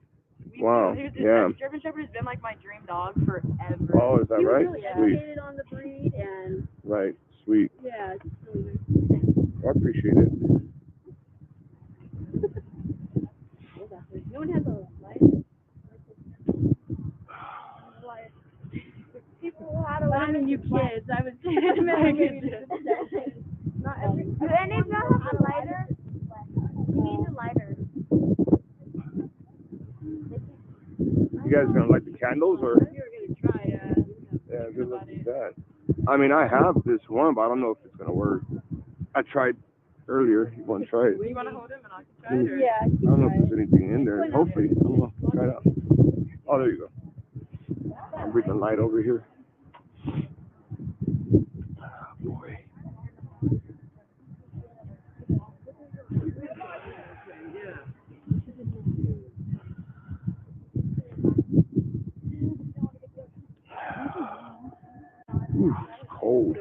Wow. Yeah. German Shepherd has been like my dream dog forever. Oh, is that He was right? really Sweet. educated on the breed, and Right. Sweet. yeah, it's really nice. I appreciate it. No one has a life. You kids, I would say. Not every. Do any of y'all have a lighter? You need a lighter. You guys gonna light the candles, or? We were gonna try, Yeah, good luck with that. I mean, I have this one, but I don't know if it's gonna work. I tried earlier. You want to try it? You want to hold him and I can try it? Or? Yeah. I don't know if there's anything in there. Hopefully. I don't know. Try it out. Oh, there you go. I'm bringing the light over here. Oh, boy. Ooh, it's cold.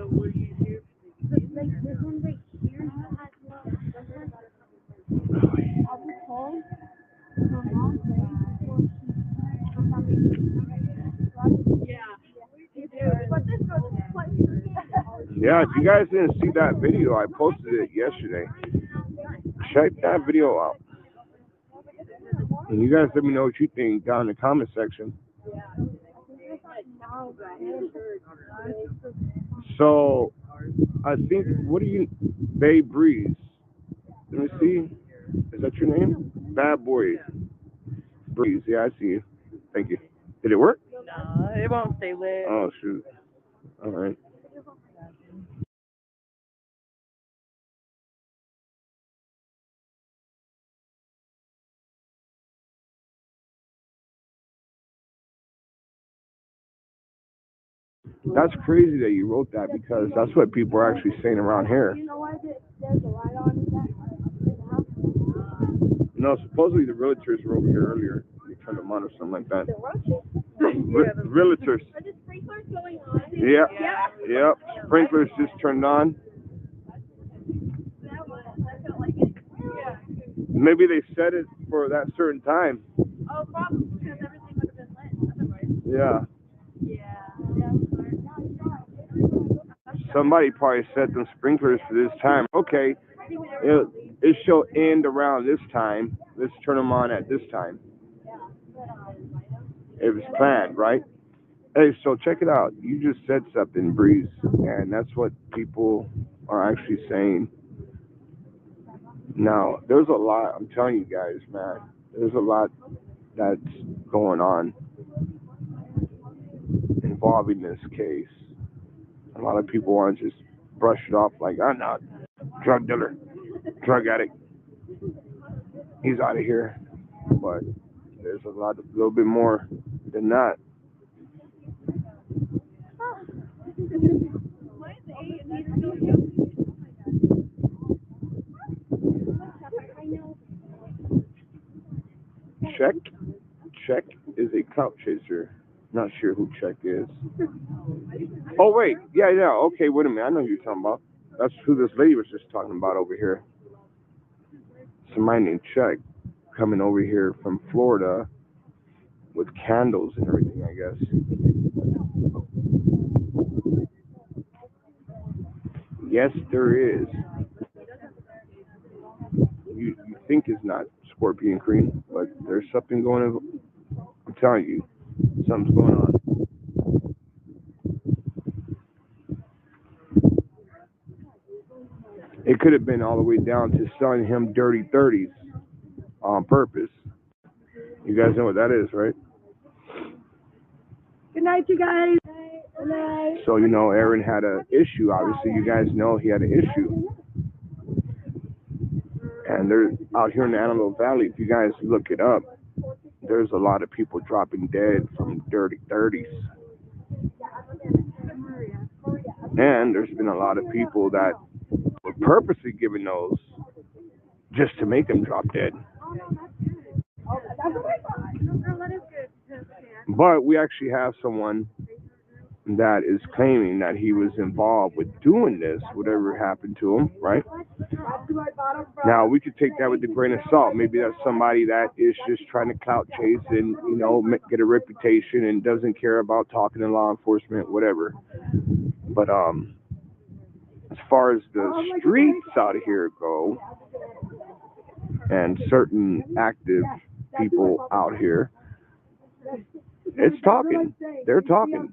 Yeah, if you guys didn't see that video, I posted it yesterday. Check that video out. And you guys let me know what you think down in the comment section. So, I think, Babe Breeze. Let me see. Is that your name? Bad Boy Breeze. Yeah, I see you. Thank you. Did it work? No, it won't stay lit. Oh, shoot. All right. That's crazy that you wrote that, because that's what people are actually saying around here. You know why there's a light on in that house? No, supposedly the realtors were over here earlier. They turned them on or something like that. The roaches? Realtors. Are the sprinklers going on? Yep. Yep. Sprinklers just turned on. Maybe they set it for that certain time. Oh, probably, because everything would have been lit. Yeah. Yeah. Somebody probably set them sprinklers for this time. Okay, it shall end around this time. Let's turn them on at this time. It was planned, right? Hey, so check it out. You just said something, Breeze, and that's what people are actually saying. Now, there's a lot, I'm telling you guys, man, there's a lot that's going on involving this case. A lot of people want to just brush it off like, I'm not drug dealer, drug addict. He's out of here. But there's a little bit more than that. Check is a clout chaser. Not sure who Check is. Oh wait, yeah. Okay, wait a minute. I know who you're talking about. That's who this lady was just talking about over here. Somebody named Check coming over here from Florida with candles and everything, I guess. Yes, there is. You think it's not Scorpion Cream, but there's something going on. I'm telling you, something's going on. It could have been all the way down to selling him dirty 30s on purpose. You guys know what that is, right? Good night, you guys. Good night. So, you know, Aaron had an issue. Obviously, you guys know he had an issue. And they're out here in the Antelope Valley. If you guys look it up, there's a lot of people dropping dead from dirty 30s. And there's been a lot of people that were purposely giving those just to make them drop dead. But we actually have someone that is claiming that he was involved with doing this, whatever happened to him, right? Now, we could take that with a grain of salt. Maybe that's somebody that is just trying to clout chase and, you know, get a reputation and doesn't care about talking to law enforcement, whatever. But as far as the streets out of here go, and certain active people out here, it's talking. They're talking.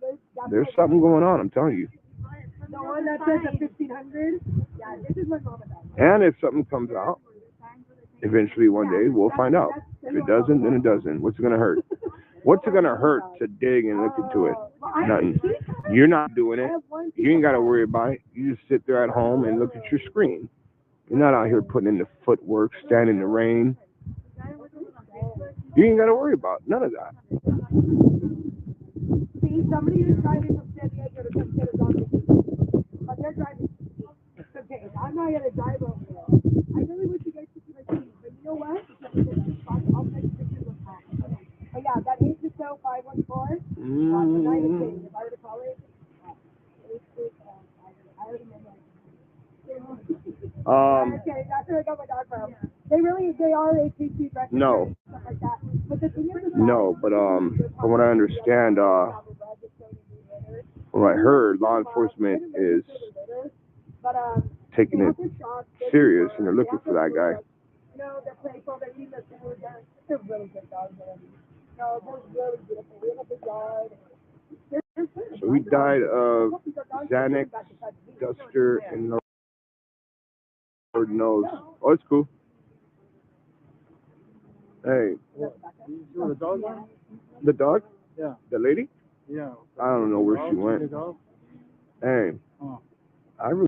There's something going on, I'm telling you. The one that says the 1500? Yeah, this is my mom and dad. And if something comes out, eventually one day we'll find out. If it doesn't, then it doesn't. What's it going to hurt? What's it going to hurt to dig and look into it? Nothing. You're not doing it. You ain't got to worry about it. You just sit there at home and look at your screen. You're not out here putting in the footwork, standing in the rain. You ain't got to worry about none of that. See, somebody is driving from San Diego to come get a doctor. But they're driving. Okay, I'm not going to drive over there. I really wish you guys could see my team. But you know what? I'll take pictures of that. But yeah, that 860-514. The night of dating, if I were to call it. I already know that. Okay, that's where I got my dog from. They are ATC records. No. Stuff like that. But the thing is, No, but from what I understand, from what I heard, law enforcement is taking it serious and they're looking for that guy. No, they're playful. They're really good dogs. No, they're really beautiful. We have a big yard. So he died of Xanax, Duster, and Lord knows. Oh, it's cool. Hey. The dog? The dog? Yeah. The lady? Yeah. I don't know where she went. Hey. I really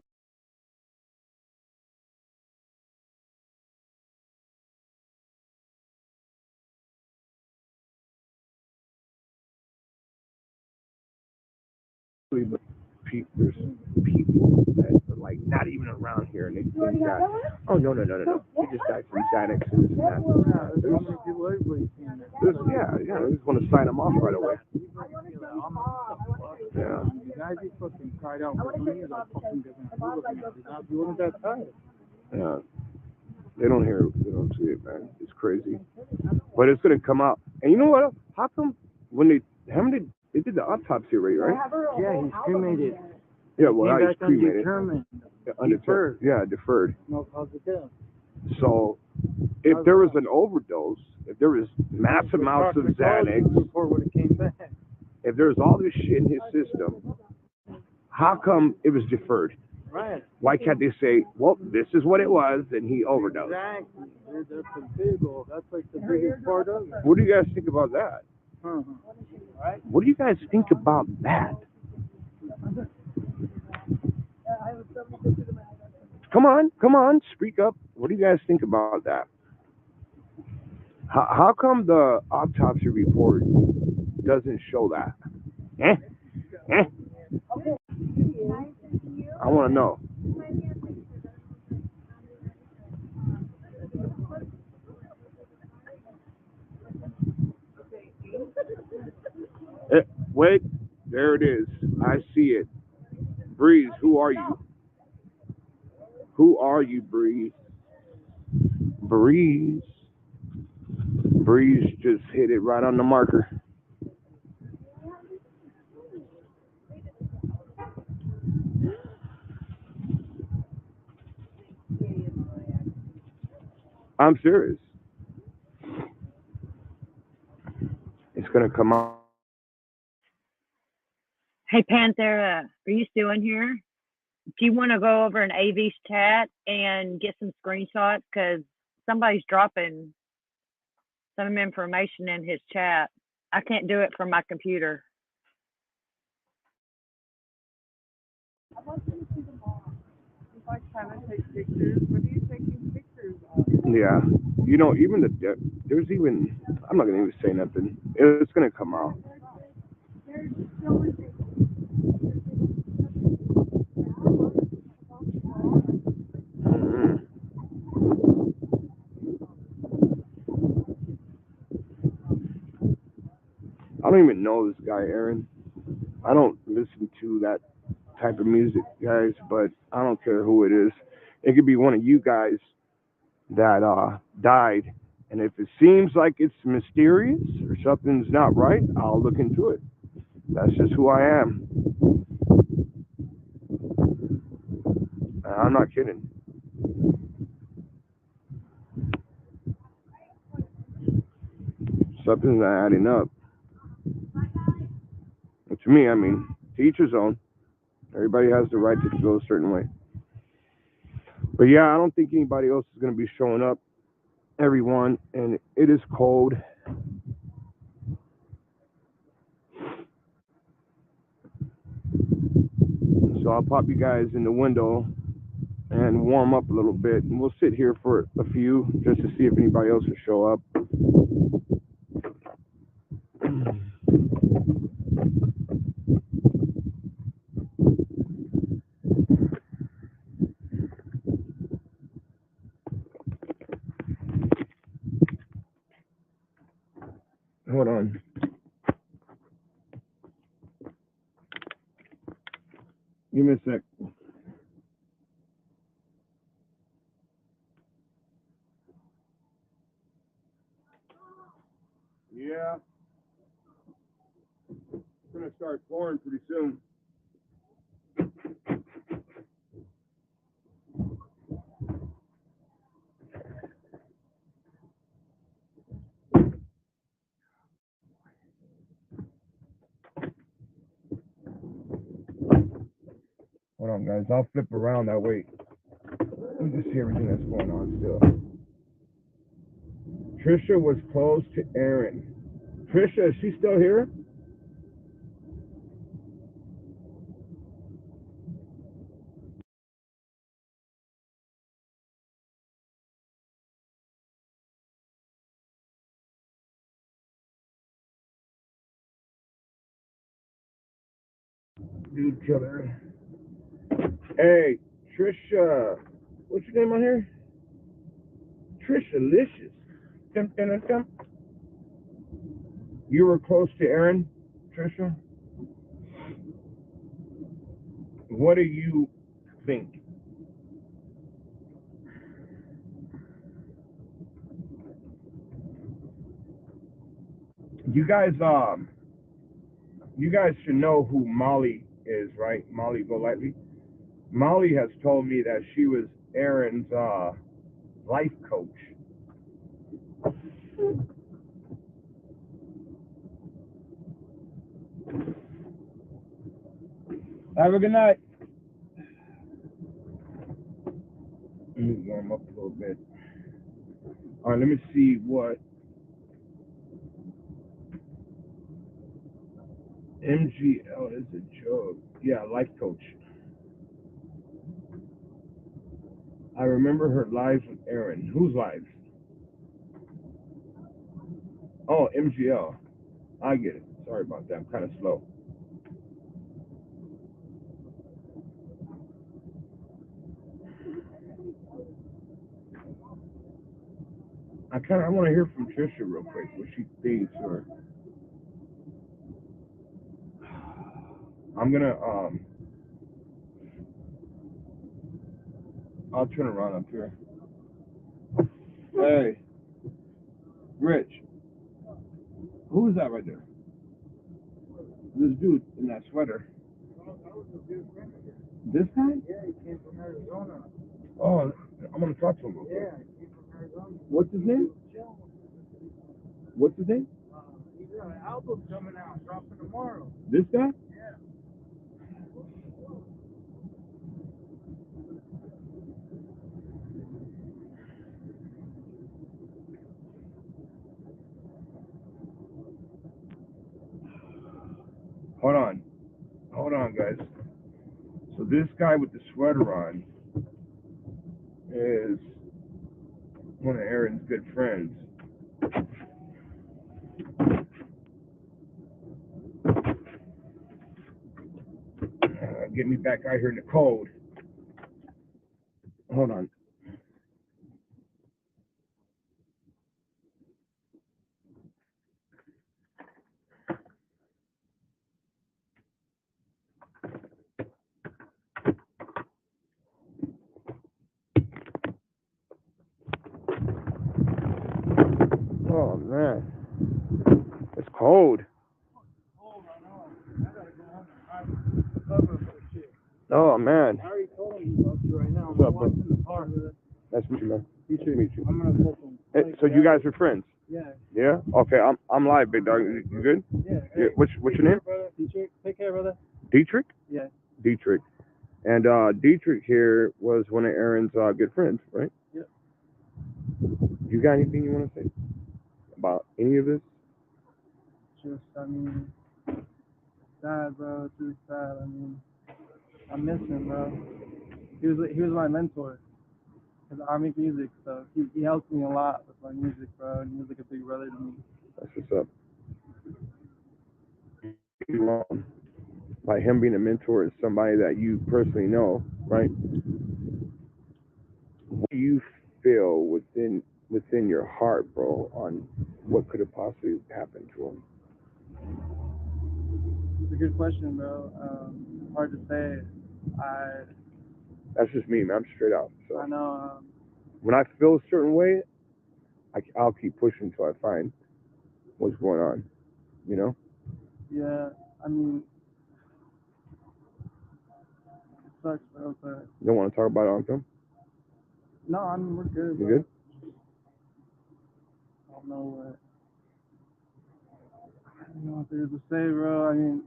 there's people that are like not even around here and they think that, oh no, he just died from Xanax and this and that. Yeah, they just want to sign him off right away. Yeah. Yeah. They don't hear it, they don't see it, man. It's crazy. But it's gonna come out. And you know what? How come when they did the autopsy rate, right? Yeah, he's cremated. Yeah, well, he's cremated. Deferred. Yeah, deferred. No cause of death. So, if there was an overdose, if there was massive amounts of Xanax, report would have came back. if there was all this shit in his system, how come it was deferred? Right. Why can't they say, well, this is what it was, and he overdosed? Exactly. That's a big old. That's like the biggest part of it. What do you guys think about that? Right. What do you guys think about that? Come on, speak up. What do you guys think about that? How come the autopsy report doesn't show that? I want to know. Wait, there it is. I see it. Breeze, who are you? Who are you, Breeze? Breeze. Breeze just hit it right on the marker. I'm serious. It's gonna come out. Hey, Panthera, are you still in here? Do you want to go over an AV's chat and get some screenshots? Because somebody's dropping some information in his chat. I can't do it from my computer. I'd like to see them all. If I kind of take pictures, what are you taking pictures of? Yeah, you know, even there's even. I'm not gonna even say nothing. It's gonna come out. Mm-hmm. I don't even know this guy, Aaron. I don't listen to that type of music, guys. But I don't care who it is. It could be one of you guys that died. And if it seems like it's mysterious or something's not right, I'll look into it. That's just who I am. I'm not kidding. Something's not adding up. And to me, I mean, to each his own. Everybody has the right to feel a certain way. But yeah, I don't think anybody else is going to be showing up. Everyone, and it is cold. So I'll pop you guys in the window and warm up a little bit, and we'll sit here for a few just to see if anybody else will show up. Hold on. Give me a sec. Yeah. It's going to start pouring pretty soon. Hold on, guys. I'll flip around that way. Let me just see everything that's going on still. Trisha was close to Aaron. Trisha, is she still here? Dude killer. Hey, Trisha. What's your name on here? Trisha Licious. You were close to Aaron, Trisha? What do you think? You guys should know who Molly is, right? Molly Golightly. Molly has told me that she was Aaron's life coach. Have a good night. Let me warm up a little bit. All right, let me see what MGL is a joke. Yeah, life coach. I remember her lives with Aaron. Whose lives? Oh, MGL. I get it. Sorry about that. I'm kind of slow. want to hear from Trisha real quick, what she thinks, or I'm gonna I'll turn around up here. Hey, Rich, who is that right there? This dude in that sweater. This guy? Yeah, he came from Arizona. Oh, I'm gonna talk to him real quick. Yeah, he came from Arizona. What's his name? What's his name? He's got an album coming out, dropping tomorrow. This guy? Yeah. Hold on, guys. So this guy with the sweater on is one of Aaron's good friends. Get me back out here in the cold. Hold on. Oh man, it's cold. Oh man. I already told him he's up to right now. What's up, bro? In the car. Nice to meet you, man. Nice to meet you. I'm gonna flip him. Hey, so you guys are friends? Yeah. Yeah. Okay. I'm live, big dog. You good? Yeah. Yeah. What's your name? Brother. Dietrich. Take care, brother. Dietrich. Yeah. Dietrich. And Dietrich here was one of Aaron's good friends, right? Yep. You got anything you want to say about any of this? Just, I mean, sad, bro. It's really sad. I mean, I miss him, bro. He was my mentor. Cause I make music, so he helped me a lot with my music, bro. And he was like a big brother to me. That's what's up. By him being a mentor is somebody that you personally know, right? What do you feel within your heart, bro, on what could have possibly happened to him? It's a good question, bro. Hard to say. That's just me, man. I'm straight out. So I know. When I feel a certain way, I'll keep pushing until I find what's going on, you know? Yeah, I mean, it sucks, bro, but... You don't want to talk about it on film? No, I mean, we're good, You bro. good? I don't know what there is to say, bro. I mean,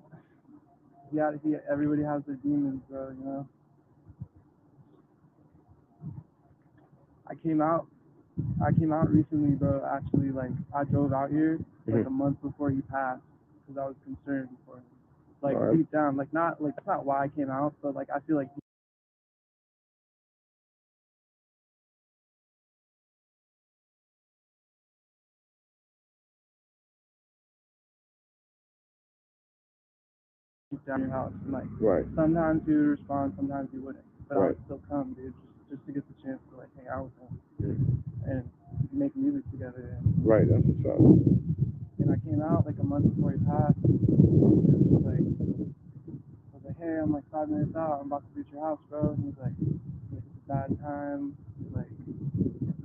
everybody has their demons, bro, you know? I came out recently, bro. Actually, like, I drove out here like a month before he passed because I was concerned for him. Like, deep down, like, that's not why I came out, but like, I feel like deep down your house, and like, sometimes he would respond, sometimes he wouldn't, but I would still come, dude, just to get the chance to like hang out with him and make music together. Right, that's what's up. And I came out like a month before he passed. I was like, hey, I'm like 5 minutes out. I'm about to reach your house, bro. And he's like, it's a bad time. He's like,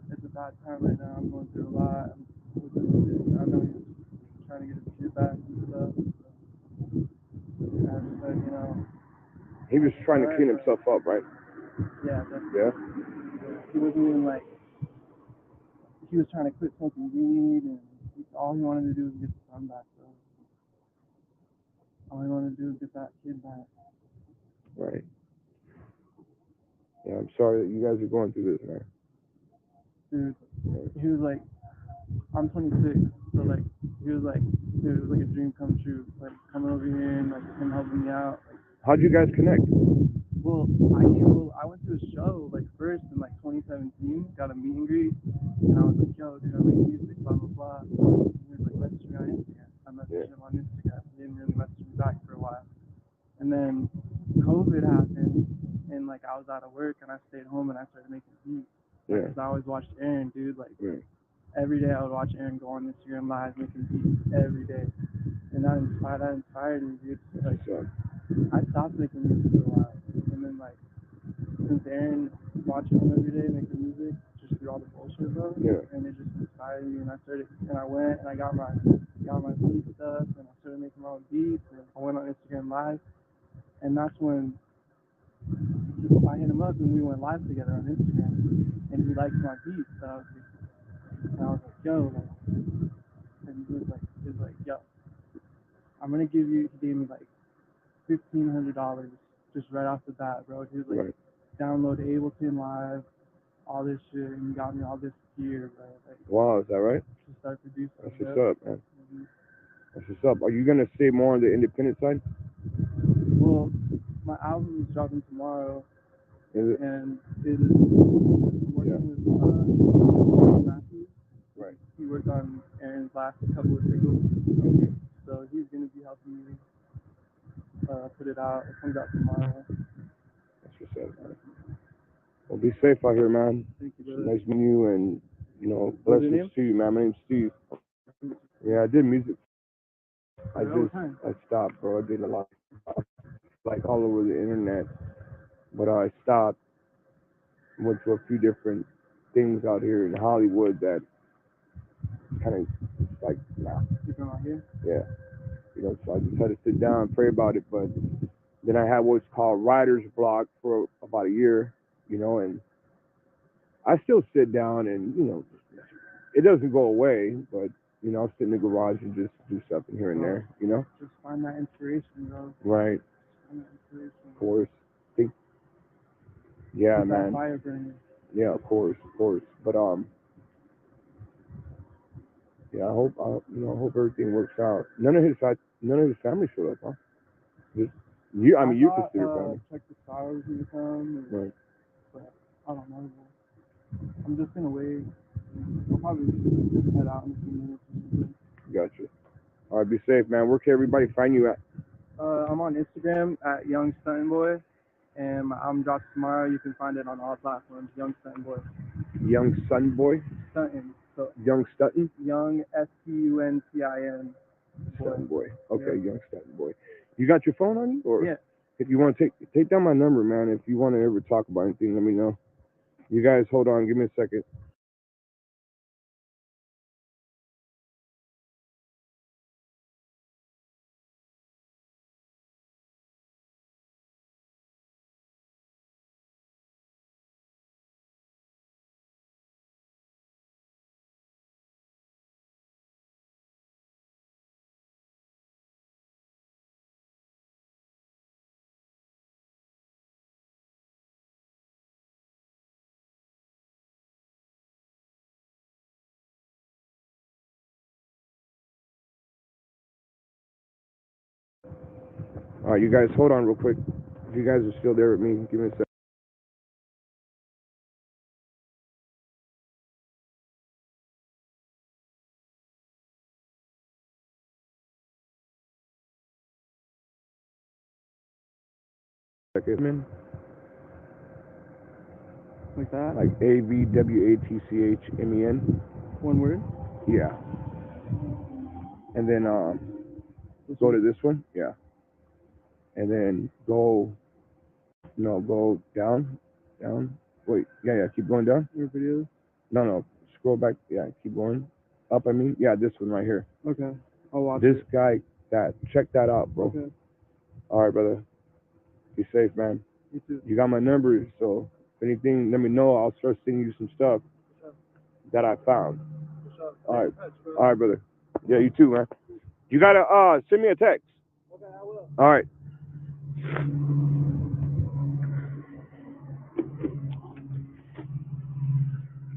it's a bad time right now. I'm going through a lot. I know he's trying to get his shit back and stuff. And I just said, you know. He was trying to clean himself up, right? Yeah, definitely. Yeah? He wasn't even like, he was trying to quit smoking weed, and all he wanted to do was get the son back, bro. All he wanted to do was get that kid back. Right. Yeah, I'm sorry that you guys are going through this, man. Dude, he was like, I'm 26, so like, he was like, dude, it was like a dream come true, like coming over here and like him helping me out. Like, how'd you guys connect? Well, I went to a show like first in like 2017, got a meet and greet, and I was like, yo, dude, I make music, blah blah blah. And he was like, message me on Instagram. I messaged him on Instagram. He didn't really message me back for a while. And then COVID happened, and like I was out of work, and I stayed home and I started making beats. Because I always watched Aaron, dude. Like, every day I would watch Aaron go on Instagram Live making beats every day, and that inspired me, dude. Like, I stopped making music for a while, and then like since Aaron watching him every day making music, just through all the bullshit, bro. Yeah. And it just inspired me, and I went and I got my beat stuff, and I started making my own beats, and I went on Instagram Live, and that's when I hit him up and we went live together on Instagram, and he liked my beats, so I was like, yo, and he was like, yo, I'm gonna give you. He gave me like $1,500 just right off the bat, bro. He was like, Right. download Ableton Live, all this shit, and he got me all this gear, bro. Like, Wow, is that right? to start producing. That's what's up, man. That's what's up. Are you gonna stay more on the independent side? Well, my album is dropping tomorrow, Is it? and it is working with Matthew. Right. He worked on Aaron's last couple of singles, so he's gonna be helping me put it out. It comes out tomorrow. That's what's up, man. Well, be safe out here, man. Thank you, brother. Nice meeting you, and What's your blessings name? to you, man. My name's Steve. Yeah, I did music. I stopped, bro. I did a lot, like all over the internet, but I stopped. Went to a few different things out here in Hollywood that kind of like, nah. You from out here? Yeah. So I just had to sit down and pray about it. But then I had what's called writer's block for about a year, and I still sit down and, it doesn't go away, but, I'll sit in the garage and just do something here and there, Just find that inspiration, bro. Right. Find that inspiration. Of course. Yeah, Keep man. that fire burning. Yeah, of course. But, yeah, I hope everything works out. None of his family showed up, huh? Just you. I mean, you consider family. Check the stars when you come. Right. But I don't know. I'm just gonna wait. I'll probably head out in a few minutes or something. Gotcha. All right, be safe, man. Where can everybody find you at? I'm on Instagram at Young Stuntin' Boy, and my album drops tomorrow. You can find it on all platforms. Young Stuntin' Boy. Young Sun Boy. Stuntin'. So Young Stutton. Young STUNTIN. Stutton Boy. Okay, Yeah. Young Stutton Boy. You got your phone on you, or yeah? If you want to take down my number, man. If you want to ever talk about anything, let me know. You guys, hold on. Give me a second. All right, you guys, hold on real quick. If you guys are still there with me, give me a second. Second. Like that? Like AVWATCHMEN. One word? Yeah. And then go to this one. Yeah. And then go down. Wait, yeah, keep going down. Your videos? No, scroll back. Yeah, keep going. Up, yeah, this one right here. Okay. I'll watch This it. guy, check that out, bro. Okay. All right, brother. Be safe, man. You too. You got my number, so if anything, let me know. I'll start sending you some stuff that I found. All right, brother. Yeah, you too, man. You gotta send me a text. Okay, I will. All right.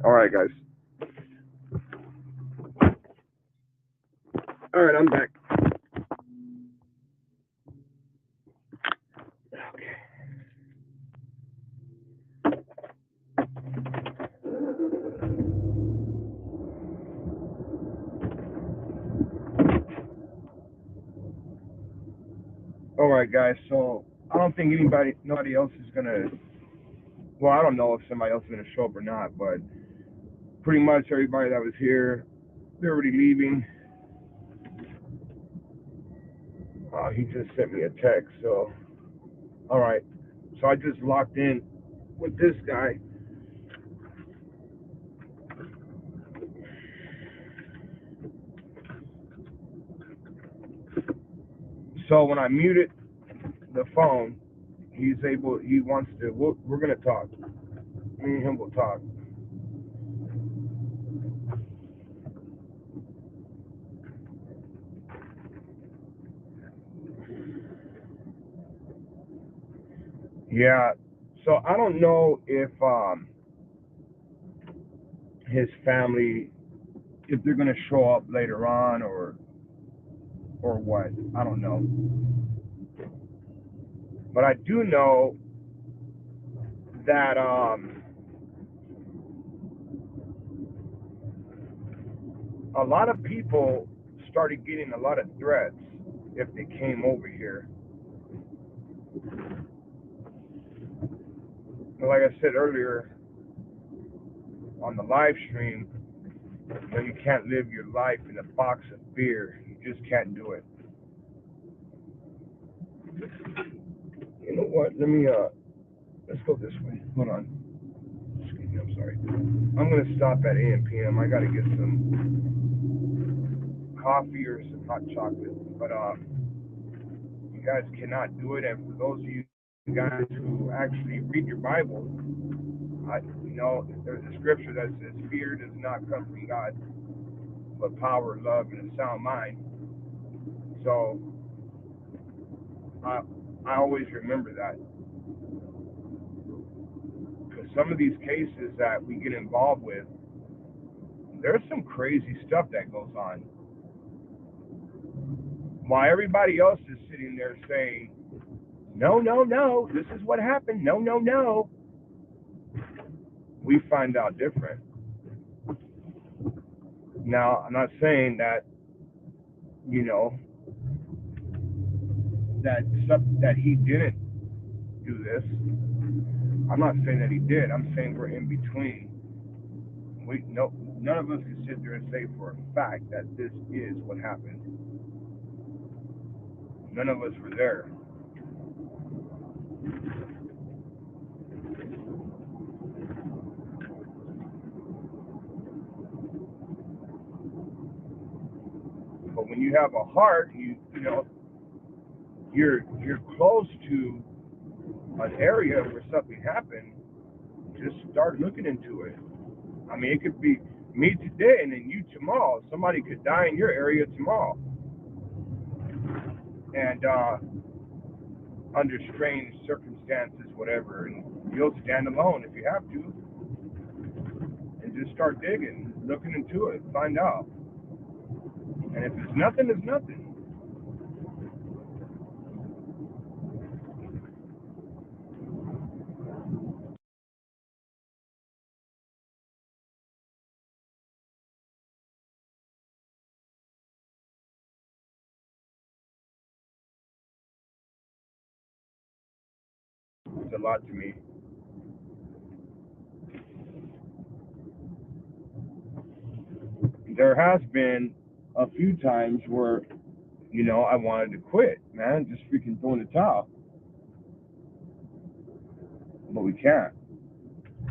All right, guys. All right, I'm back. All right, guys. So I don't think nobody else is gonna. Well, I don't know if somebody else is gonna show up or not, but pretty much everybody that was here, they're already leaving. He just sent me a text, so all right. So I just locked in with this guy. So when I muted the phone, he wants to, we're going to talk. Me and him will talk. Yeah. So I don't know if his family, if they're going to show up later on or what. I don't know. But I do know that a lot of people started getting a lot of threats if they came over here. But like I said earlier on the live stream, you can't live your life in a box of fear. You just can't do it. You know what? Let's go this way. Hold on. Excuse me, I'm sorry. I'm going to stop at AM/PM. I got to get some coffee or some hot chocolate. But you guys cannot do it. And for those of you guys who actually read your Bible, there's a scripture that says, fear does not come from God, but power, love, and a sound mind. So I always remember that. Because some of these cases that we get involved with, there's some crazy stuff that goes on. While everybody else is sitting there saying, no, no, no, this is what happened, no, no, no, we find out different. Now, I'm not saying that, that he didn't do this. I'm not saying that he did. I'm saying we're in between. None of us can sit there and say for a fact that this is what happened. None of us were there. But when you have a heart, you're close to an area where something happened, just start looking into it. I mean, it could be me today and then you tomorrow. Somebody could die in your area tomorrow. And under strange circumstances, whatever, and you'll stand alone if you have to. And just start digging, looking into it, find out. And if it's nothing, it's nothing. It's a lot to me. There has been a few times where, I wanted to quit, man, just freaking throw in the towel. But we can't.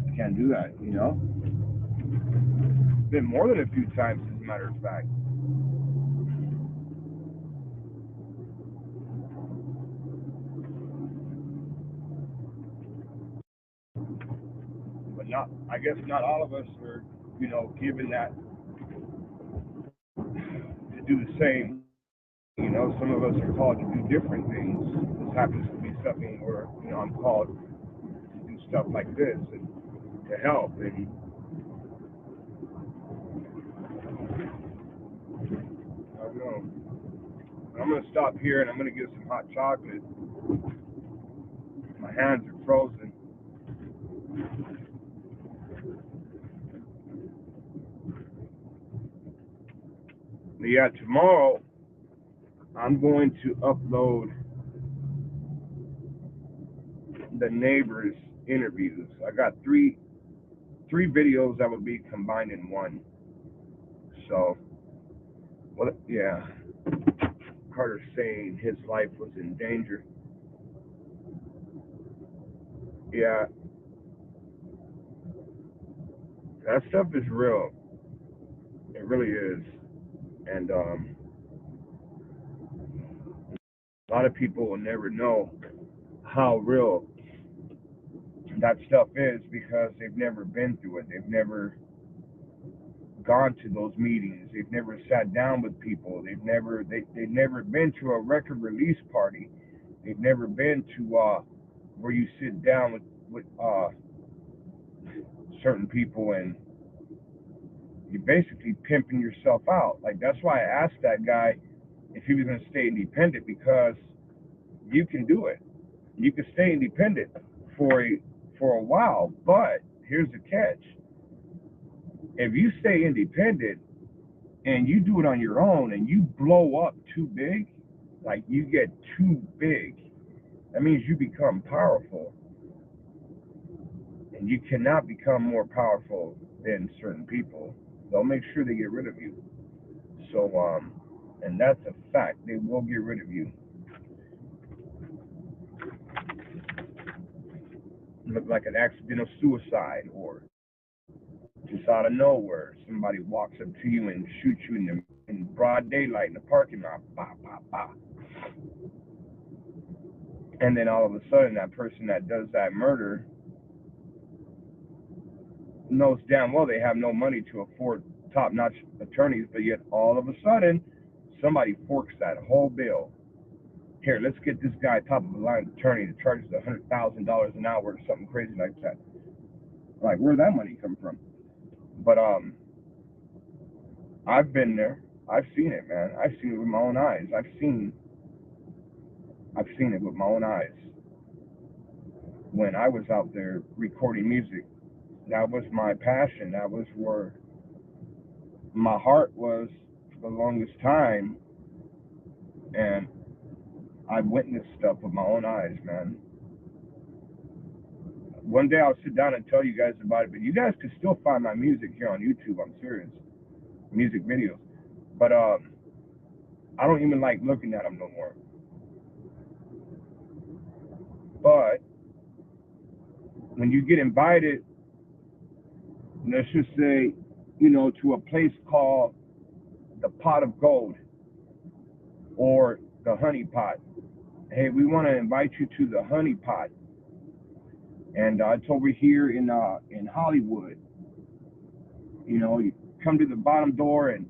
We can't do that, It's been more than a few times, as a matter of fact. But I guess not all of us are, given that to do the same. Some of us are called to do different things. This happens to be something where, I'm called to do stuff like this and to help. And I don't know. I'm going to stop here and I'm going to get some hot chocolate. My hands are frozen. But yeah, tomorrow I'm going to upload the neighbors' interviews. I got three 3 videos that would be combined in one. So, well, yeah. Carter's saying his life was in danger. Yeah, that stuff is real. It really is. And a lot of people will never know how real that stuff is because they've never been through it. They've never gone to those meetings. They've never sat down with people. They've never been to a record release party. They've never been to where you sit down with certain people and you're basically pimping yourself out. Like, that's why I asked that guy if he was going to stay independent, because you can do it. You can stay independent for a while, but here's the catch. If you stay independent and you do it on your own and you blow up too big, like you get too big, that means you become powerful. And you cannot become more powerful than certain people. They'll make sure they get rid of you. So, and that's a fact. They will get rid of you. Look like an accidental suicide, or just out of nowhere, somebody walks up to you and shoots you in broad daylight in the parking lot. Bah, bah, bah. And then all of a sudden, that person that does that murder knows damn well they have no money to afford top-notch attorneys, but yet all of a sudden, somebody forks that whole bill. Here, let's get this guy top-of-the-line attorney that charges $100,000 an hour or something crazy like that. Like, where'd that money come from? But I've been there. I've seen it, man. I've seen it with my own eyes. I've seen it with my own eyes. When I was out there recording music, that was my passion. That was where my heart was for the longest time. And I witnessed stuff with my own eyes, man. One day I'll sit down and tell you guys about it, but you guys can still find my music here on YouTube. I'm serious. Music videos. But I don't even like looking at them no more. But when you get invited, let's just say, to a place called the Pot of Gold or the Honey Pot. Hey, we want to invite you to the Honey Pot. And it's over here in Hollywood. You come to the bottom door and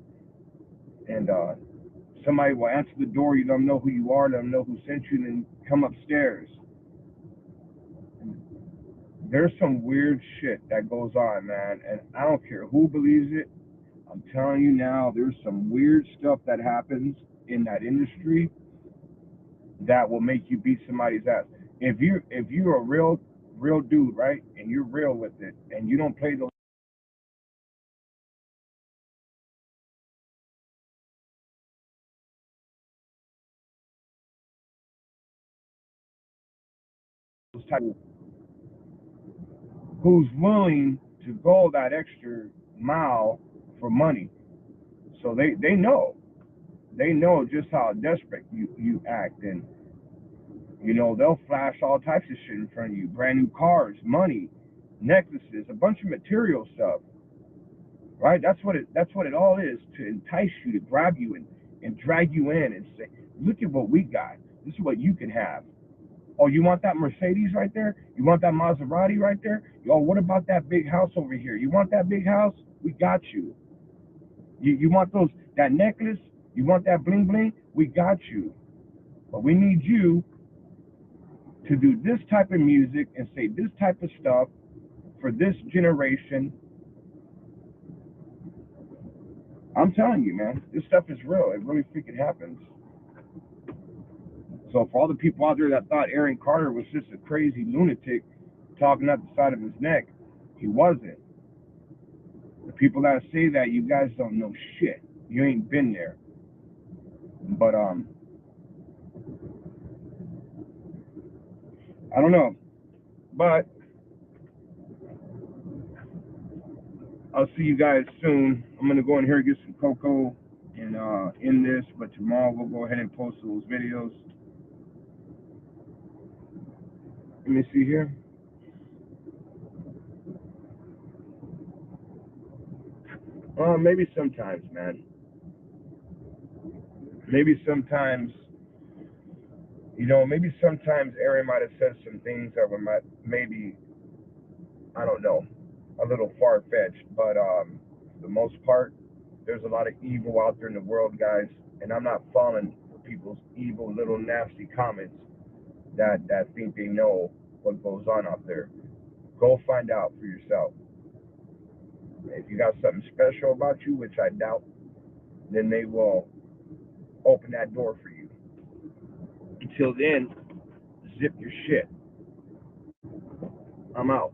somebody will answer the door. You let them know who you are, let them know who sent you, and then come upstairs. There's some weird shit that goes on, man, and I don't care who believes it. I'm telling you now, there's some weird stuff that happens in that industry that will make you beat somebody's ass. If you're a real dude, right, and you're real with it, and you don't play those type of, who's willing to go that extra mile for money. So they know just how desperate you act, and they'll flash all types of shit in front of you, brand new cars, money, necklaces, a bunch of material stuff, right? That's what it all is, to entice you, to grab you and drag you in and say, look at what we got, this is what you can have. Oh, you want that Mercedes right there? You want that Maserati right there? Oh, what about that big house over here? You want that big house? We got you. You want that necklace? You want that bling bling? We got you. But we need you to do this type of music and say this type of stuff for this generation. I'm telling you, man, this stuff is real. It really freaking happens. So for all the people out there that thought Aaron Carter was just a crazy lunatic talking out the side of his neck, he wasn't. The people that say that, you guys don't know shit. You ain't been there. But I don't know. But I'll see you guys soon. I'm gonna go in here and get some cocoa and end this, but tomorrow we'll go ahead and post those videos. Let me see here. Maybe sometimes, man. Maybe sometimes, maybe sometimes Aaron might have said some things that were maybe, I don't know, a little far-fetched, but for the most part, there's a lot of evil out there in the world, guys, and I'm not falling for people's evil little nasty comments that think they know what goes on out there. Go find out for yourself. If you got something special about you, which I doubt, then they will open that door for you. Until then, zip your shit. I'm out.